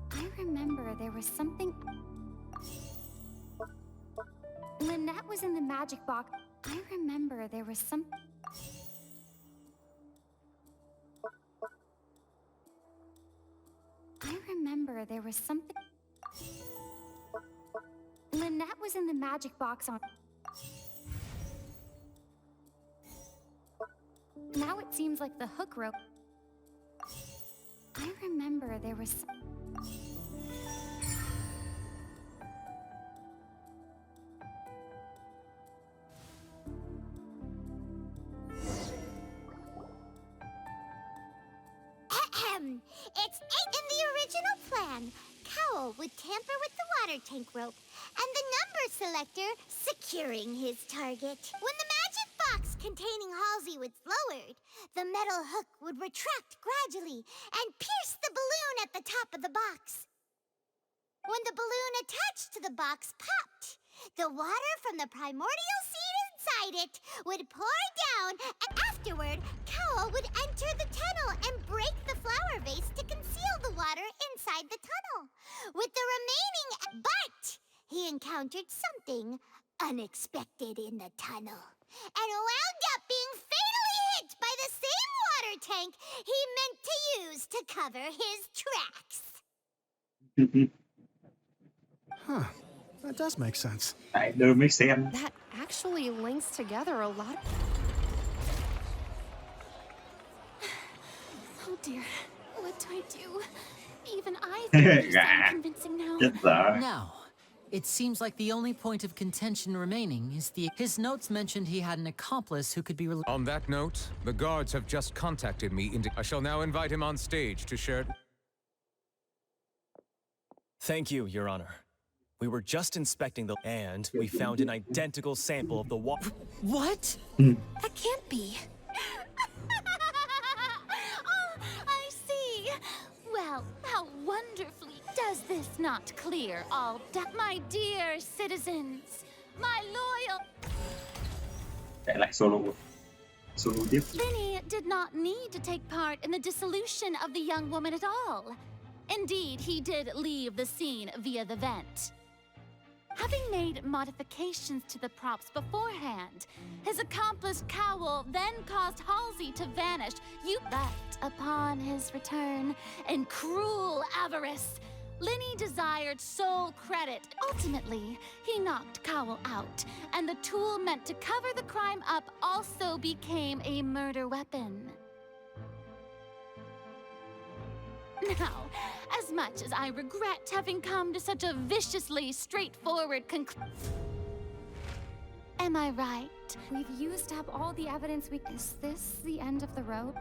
I remember there was something... Lynette was in the magic box. I remember there was some... I remember there was something... Lynette was in the magic box on... Now it seems like the hook rope... I remember there was some... It's in the original plan. Cowl would tamper with the water tank rope, and the number selector securing his target. When the magic box containing Halsey was lowered, the metal hook would retract gradually and pierce the balloon at the top of the box. When the balloon attached to the box popped, the water from the primordial seed inside it would pour down, and afterward, Cowl would enter the tunnel and break the flower vase to conceal the water inside the tunnel. With the remaining... But he encountered something unexpected in the tunnel and wound up being fatally hit by the same water tank he meant to use to cover his tracks. Huh. That does make sense. That actually links together a lot. Oh dear, what do I do? Even I think you sound convincing now. Now, it seems like the only point of contention remaining is the... His notes mentioned he had an accomplice who could be... On that note, the guards have just contacted me. I shall now invite him on stage to share... Thank you, Your Honor. We were just inspecting the... And we found an identical sample of the water... What? That can't be. Oh, I see. Well, how wonderfully does this not clear all doubt? My dear citizens, my loyal... Linny did not need to take part in the dissolution of the young woman at all. Indeed, he did leave the scene via the vent. Having made modifications to the props beforehand, his accomplice Cowl then caused Halsey to vanish. But upon his return, in cruel avarice, Linny desired sole credit. Ultimately, he knocked Cowl out, and the tool meant to cover the crime up also became a murder weapon. Now, as much as I regret having come to such a viciously straightforward conclusion... Am I right? We've used up all the evidence we... Is this the end of the road?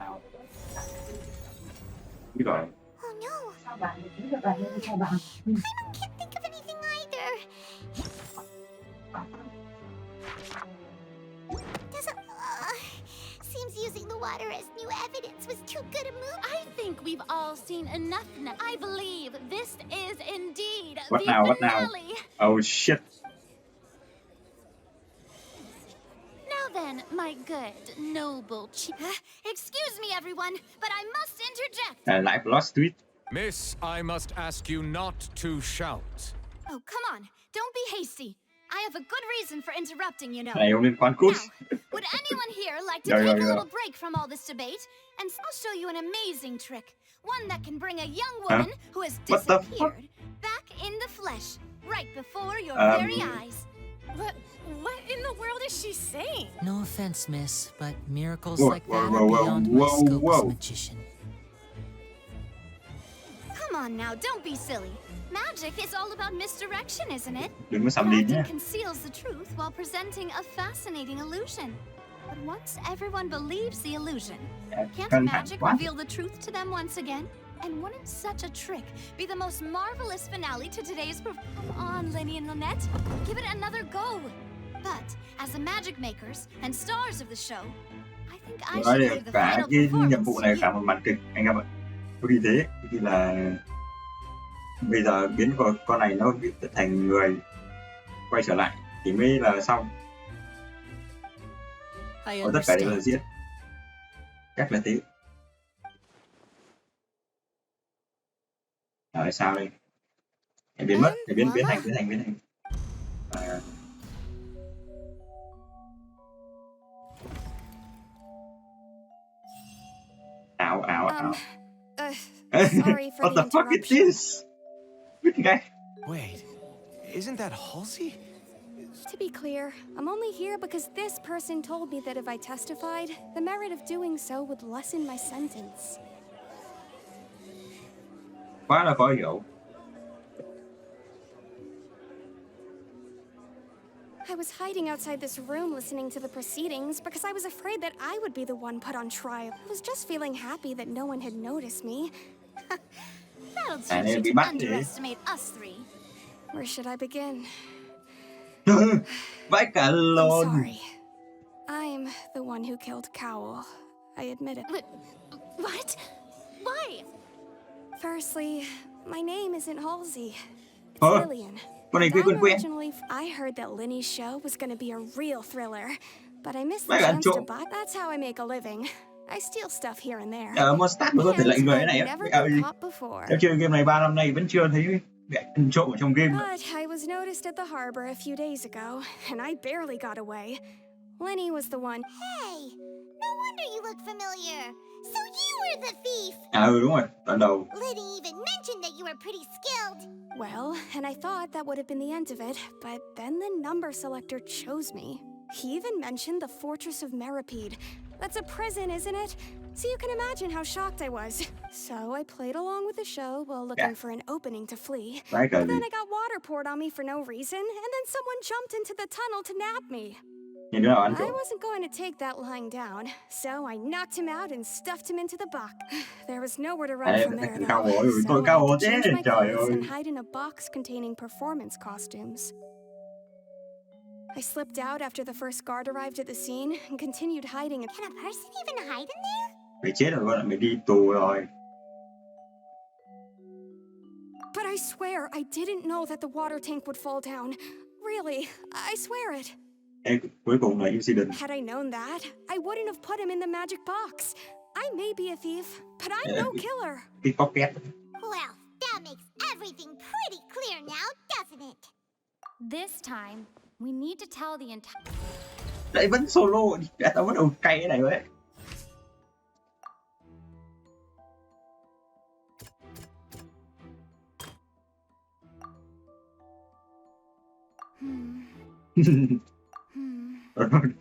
Oh no! I can't think of anything either. Doesn't... Seems using the water as new evidence was too good a move. I think we've all seen enough now. I believe this is indeed What the now? finale. Oh shit. Now then, my good, noble chief. Excuse me, everyone, but I must interject. Lại plot twist. Miss, I must ask you not to shout. Oh, come on. Don't be hasty. I have a good reason for interrupting, you know. Này không liên quan cút. Would anyone here like to take a little break from all this debate? And I'll show you an amazing trick. One that can bring a young woman who has disappeared back in the flesh, right before your very eyes. What in the world is she saying? No offense, miss, but miracles like that are beyond my scope as a magician. Come on now, don't be silly. Magic is all about misdirection, isn't it? Đừng có sầm đi nhé. It conceals the truth while presenting a fascinating illusion. But once everyone believes the illusion, can't magic reveal the truth to them once again? And wouldn't such a trick be the most marvelous finale to today's Come on, Lenny and Lynette, give it another go. But as the magic makers and stars of the show, I think I should leave the final performance. Nhiệm vụ này cả một màn kịch anh em ạ. Vì thế thì là bây giờ biến con này nó bị thành người quay trở lại thì mới là xong. Có tất cả đều là diễn. Chắc là thế. Rồi sao đây? Để biến mất, để biến thành. Ảo. Sorry for What the fuck is this? Wait, isn't that Halsey? To be clear, I'm only here because this person told me that if I testified, the merit of doing so would lessen my sentence. Quá là khó hiểu. I was hiding outside this room listening to the proceedings because I was afraid that I would be the one put on trial. I was just feeling happy that no one had noticed me. That'll teach you to underestimate us three. Where should I begin? Vãi cả lồn. I'm sorry. I'm the one who killed Cowell. I admit it. What? Why? Firstly, my name isn't Halsey. It's Huh? Lillian. Originally, I heard that Linny's show was going to be a real thriller, but I missed the Mày là chance to trộm. buy. That's how I make a living. I steal stuff here and there. Mostat mới có thể lệnh người thế này á. Never Mẹ ơi, been caught before. em chơi game này 3 năm nay vẫn chưa thấy mẹ ăn trộm ở trong game. But I was noticed at the harbor a few days ago, and I barely got away. Lenny was the one. Hey, no wonder you look familiar. So you were the thief. Đúng rồi, đoạn đầu. Liddy even mentioned that you were pretty skilled. Well, and I thought that would have been the end of it, but then the number selector chose me. He even mentioned the Fortress of Meripede. That's a prison, isn't it? So you can imagine how shocked I was. So I played along with the show while looking for an opening to flee. But then I got water poured on me for no reason, and then someone jumped into the tunnel to nab me. I wasn't going to take that lying down, so I knocked him out and stuffed him into the box. There was nowhere to run from there, though, so I had to change my clothes and hide in a box containing performance costumes. I slipped out after the first guard arrived at the scene and continued hiding. Can a person even hide in there? Mày chết rồi, mày đi tù rồi. But I swear I didn't know that the water tank would fall down. Really, I swear it. Cuối cùng là incident. Had I known that, I wouldn't have put him in the magic box. I may be a thief, but I'm no killer. Pickpocket. Well, that makes everything pretty clear now, doesn't it? This time, we need to tell the entire... Đấy vẫn solo, tao bắt đầu cay cái này rồi đấy.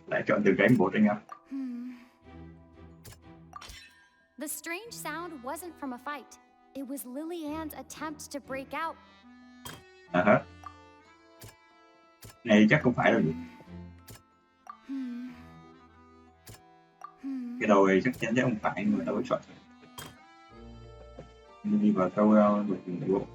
Lại chọn từ game 1 anh em. The strange sound wasn't from a fight. It was Lily-Ann's attempt to break out. Này chắc không phải đâu nhỉ? Cái đầu này chắc chắn không phải, nhưng mà tao phải chọn. Đi vào câu bộ.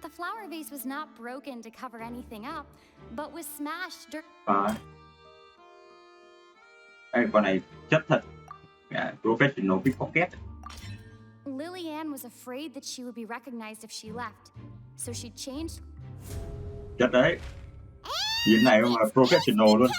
The flower vase was not broken to cover anything up, but was smashed during... Con này chất thật. Professional pickpocket. Lily-Ann was afraid that she would be recognized if she left, so she changed... Chất đấy. Diễn này mà professional luôn.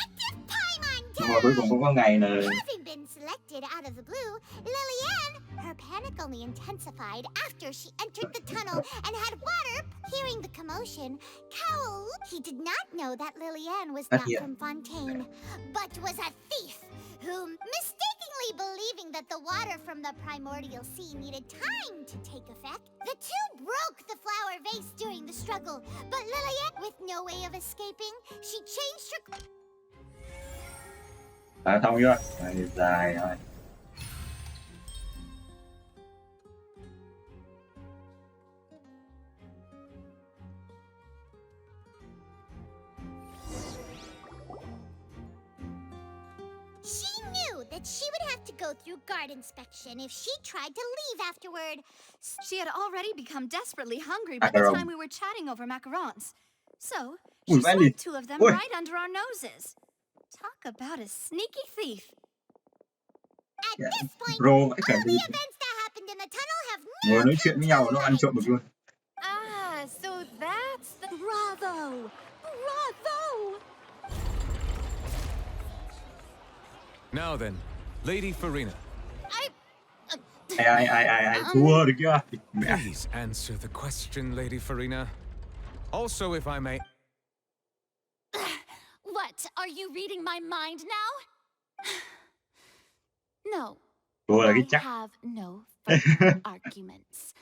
mà cuối cùng cũng có ngày là Having been selected out of the blue, Lillian, her panic only intensified after she entered the tunnel and had water. Hearing the commotion, Cowl, he did not know that Lillian was not from Fontaine, but was a thief who, mistakenly believing that the water from the primordial sea needed time to take effect, the two broke the flower vase during the struggle. But Lillian, with no way of escaping, she changed her... Thông chưa? Dài rồi. She knew that she would have to go through guard inspection if she tried to leave afterward. She had already become desperately hungry by the time we were chatting over macarons. So, she smoked two of them right under our noses. Talk about a sneaky thief. At this point, Bro, all the events that happened in the tunnel have ngồi nói chuyện với nhau nó ăn trộm được luôn. Ah, so that's the... Bravo! Bravo! Now then, Lady Farina. Ai thua được chưa? Please answer the question, Lady Farina. Also, if I may... What? Are you reading my mind now? No. I have no further arguments.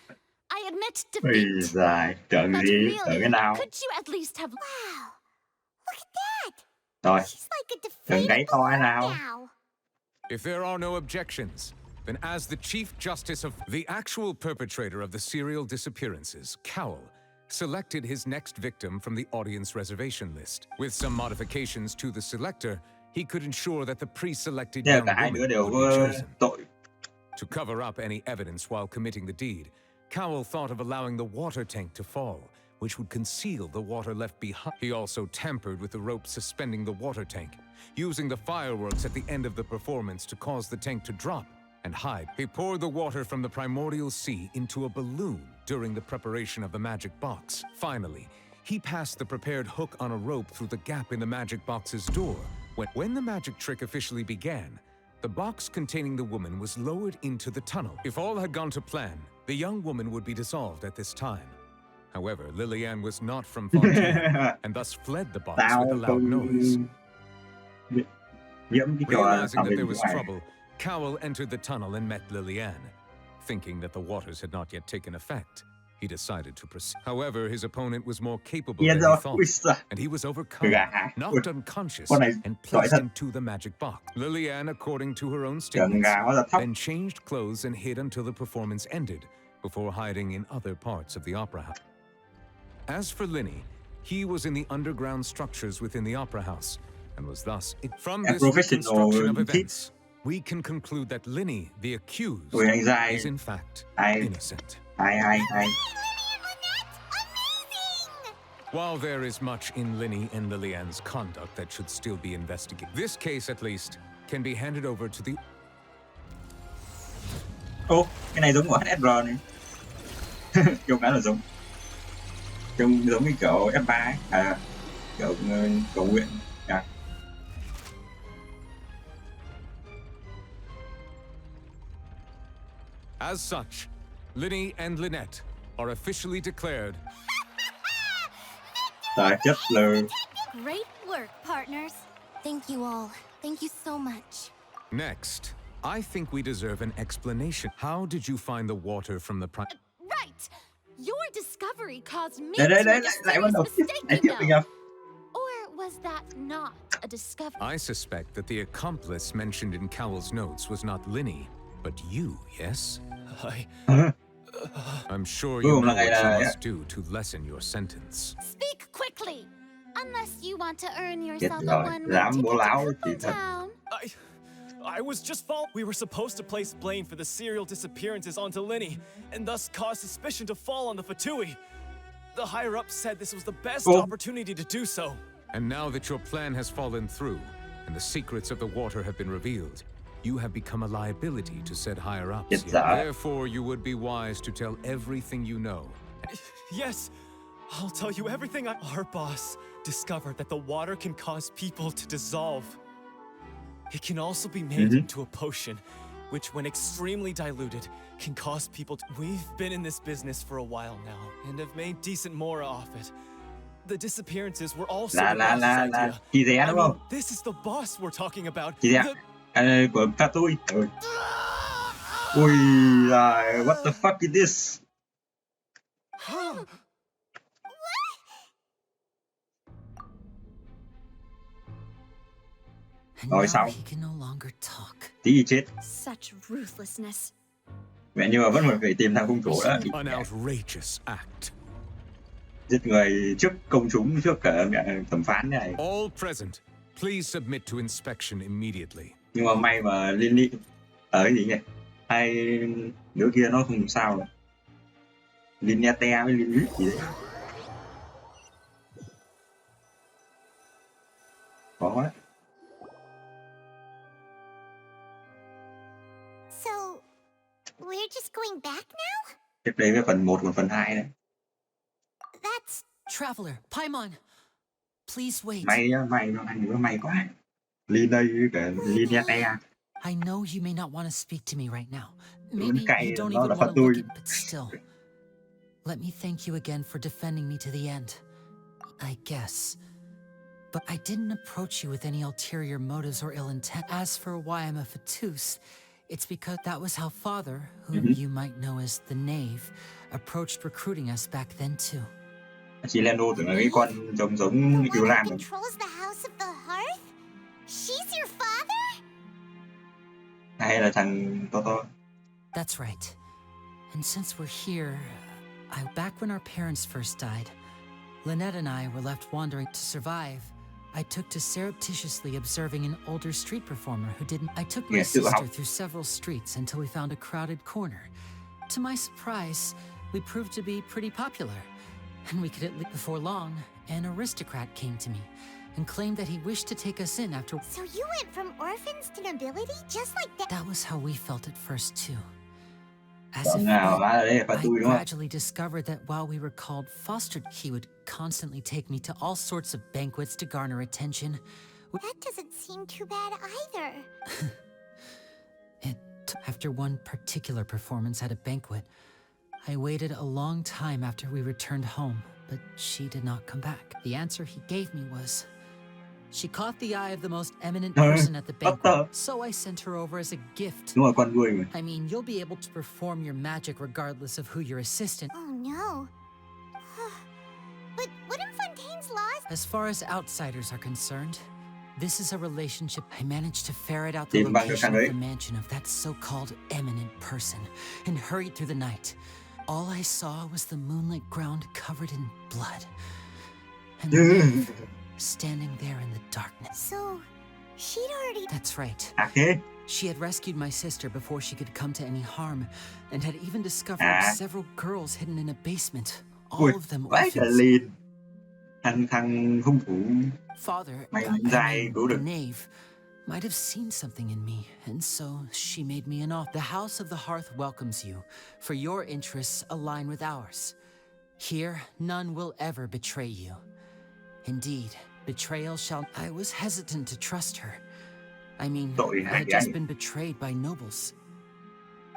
I admit defeat. But really, could you at least have... Wow! Look at that! Rồi, She's like a đừng gáy defeated to lord nào. now. If there are no objections, then as the Chief Justice of the actual perpetrator of the serial disappearances, Cowl, selected his next victim from the audience reservation list. With some modifications to the selector, he could ensure that the pre-selected young woman would be chosen. To cover up any evidence while committing the deed, Cowl thought of allowing the water tank to fall, which would conceal the water left behind. He also tampered with the rope suspending the water tank, using the fireworks at the end of the performance to cause the tank to drop and hide. He poured the water from the primordial sea into a balloon during the preparation of the magic box. Finally, he passed the prepared hook on a rope through the gap in the magic box's door. When the magic trick officially began, the box containing the woman was lowered into the tunnel. If all had gone to plan, the young woman would be dissolved at this time. However, Lillian was not from Fontaine, and thus fled the box with a loud noise. Realizing that there was trouble, Cowl entered the tunnel and met Lillian. Thinking that the waters had not yet taken effect, he decided to proceed. However, his opponent was more capable than he thought, and he was overcome, knocked unconscious, and placed into the magic box. Lillian, according to her own statements, then changed clothes and hid until the performance ended, before hiding in other parts of the opera house. As for Linny, he was in the underground structures within the opera house, and was thus... From this reconstruction of events, we can conclude that Linny, the accused, is in fact innocent. While there is much in Linny and Lillian's conduct that should still be investigated, this case, at least, can be handed over to the... Ô, cái này giống của HSR này. Trông khá là giống. Trông giống cái kiểu F3 ấy. Kiểu cầu nguyện. As such, Linny and Lynette are officially declared... Great work, partners. Thank you all. Thank you so much. Next, I think we deserve an explanation. How did you find the water from the Right! Your discovery caused me to make a serious mistake, you know. Or was that not a discovery? I suspect that the accomplice mentioned in Cowell's notes was not Linny, but you, yes? I'm sure you know what you must do to lessen your sentence. Speak quickly! Unless you want to earn yourself a one-way ticket to town. I was just We were supposed to place blame for the serial disappearances onto Linny, and thus cause suspicion to fall on the Fatui. The higher-ups said this was the best opportunity to do so. And now that your plan has fallen through, and the secrets of the water have been revealed, you have become a liability to said higher-ups. Therefore, you would be wise to tell everything you know. Yes, I'll tell you everything. Our boss discovered that the water can cause people to dissolve. It can also be made into a potion, which when extremely diluted, can cause people to... We've been in this business for a while now, and have made decent mora off it. The disappearances were also the boss's idea. Chị rẻ đúng không? This is the boss we're talking about. Chị rẻ. Của pha tôi. Ui giời, what the fuck is this? Rồi xong. Tí gì chết. Such ruthlessness. Mẹ nhưng mà vẫn phải tìm thằng hung thủ đó. An outrageous act. Giết người trước công chúng, trước cả thẩm phán này. All present, please submit to inspection immediately. Nhưng mà may mà Lily ở cái gì nhỉ? Hai đứa kia nó không sao rồi. Linete với Lily gì đấy. Khó quá. So, we're just going back now? Tiếp đây với phần 1 còn phần 2 đấy. That's... Traveler, Paimon, please wait. May quá. Linay với cả Linete. I know you may not want to speak to me right now. Maybe you don't nó even là want phần to tôi. look at, but still. Let me thank you again for defending me to the end. I guess. But I didn't approach you with any ulterior motives or ill intent. As for why I'm a Fatus, it's because that was how Father, whom you might know as the Knave, approached recruiting us back then too. Chị Leno tưởng là cái con giống yêu lam. Controls the house of the hearth? She's your father? Hay là thằng To? That's right. And since we're here, back when our parents first died, Lynette and I were left wandering to survive. I took to surreptitiously observing an older street performer who didn't. I took my sister through several streets until we found a crowded corner. To my surprise, we proved to be pretty popular. And we could at least before long, an aristocrat came to me and claimed that he wished to take us in after. So you went from orphans to nobility just like that? That was how we felt at first too. As if I gradually discovered that while we were called fostered, he would constantly take me to all sorts of banquets to garner attention. That doesn't seem too bad either. After one particular performance at a banquet, I waited a long time after we returned home, but she did not come back. The answer he gave me was, she caught the eye of the most eminent person at the banquet, so I sent her over as a gift. I mean, you'll be able to perform your magic regardless of who your assistant. Oh no. But wouldn't Fontaine's laws... As far as outsiders are concerned, this is a relationship. I managed to ferret out the location of the mansion of that so-called eminent person and hurried through the night. All I saw was the moonlit ground covered in blood. And the nymph standing there in the darkness. So, she'd already... That's right. She had rescued my sister before she could come to any harm, and had even discovered several girls hidden in a basement, all of them orphans. Thằng hung thủ. Father, the Knave, might have seen something in me, and so she made me an offer. The House of the Hearth welcomes you, for your interests align with ours. Here, none will ever betray you. Indeed, betrayal shall... I was hesitant to trust her. I mean, I had just been betrayed by nobles.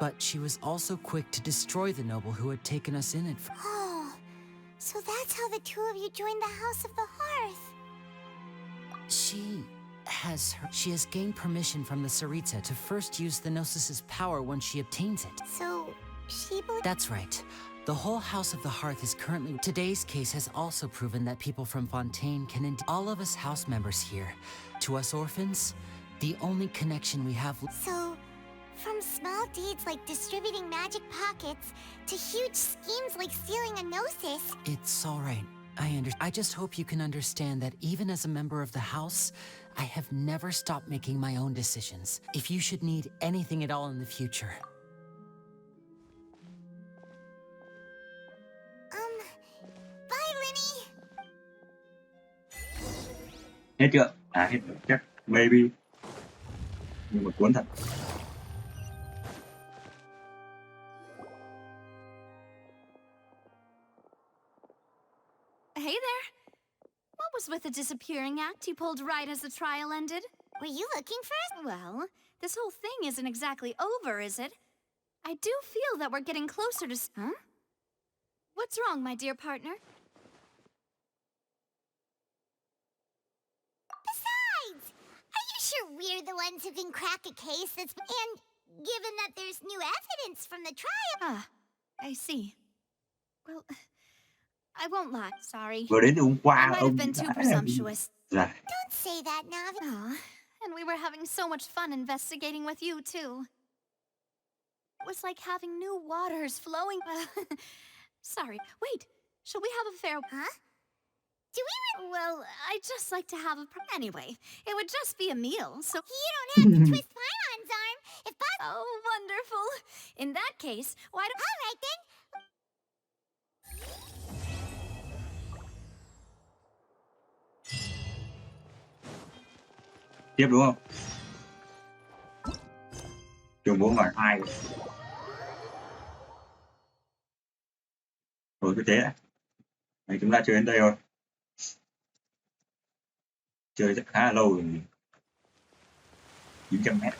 But she was also quick to destroy the noble who had taken us in it. Oh, so that's how the two of you joined the House of the Hearth. She has gained permission from the Tsaritsa to first use the Gnosis's power when she obtains it. So, she... That's right. The whole House of the Hearth is currently... Today's case has also proven that people from Fontaine can all of us house members here. To us orphans, the only connection we have... So, from small deeds like distributing magic pockets to huge schemes like stealing a Gnosis... It's all right. I just hope you can understand that even as a member of the House, I have never stopped making my own decisions. If you should need anything at all in the future... Bye, Linny! Hết chưa? Hết rồi, chắc. Maybe. Nhưng mà cuốn thật. Hey there. What was with the disappearing act you pulled right as the trial ended? Were you looking for us? Well, this whole thing isn't exactly over, is it? I do feel that we're getting closer to... Huh? What's wrong, my dear partner? Besides, are you sure we're the ones who can crack a case that's... And given that there's new evidence from the trial... Ah, I see. Well, I won't lie. Sorry. Vừa đến từ hôm qua I might have ông been too đã presumptuous. Dạ. Don't say that, Navi. Aw, and we were having so much fun investigating with you, too. It was like having new waters flowing... Sorry, wait. Shall we have a fair... Huh? Do we... Well, I'd just like to have a... Anyway, it would just be a meal, so... You don't have to twist Pylon's arm if Oh, wonderful. In that case, why don't... All right, then. Tiếp đúng không? Chương 4 và 2. Rồi cứ thế đã. Đấy, chúng ta chơi đến đây thôi. Chơi khá là lâu rồi. 900 mét.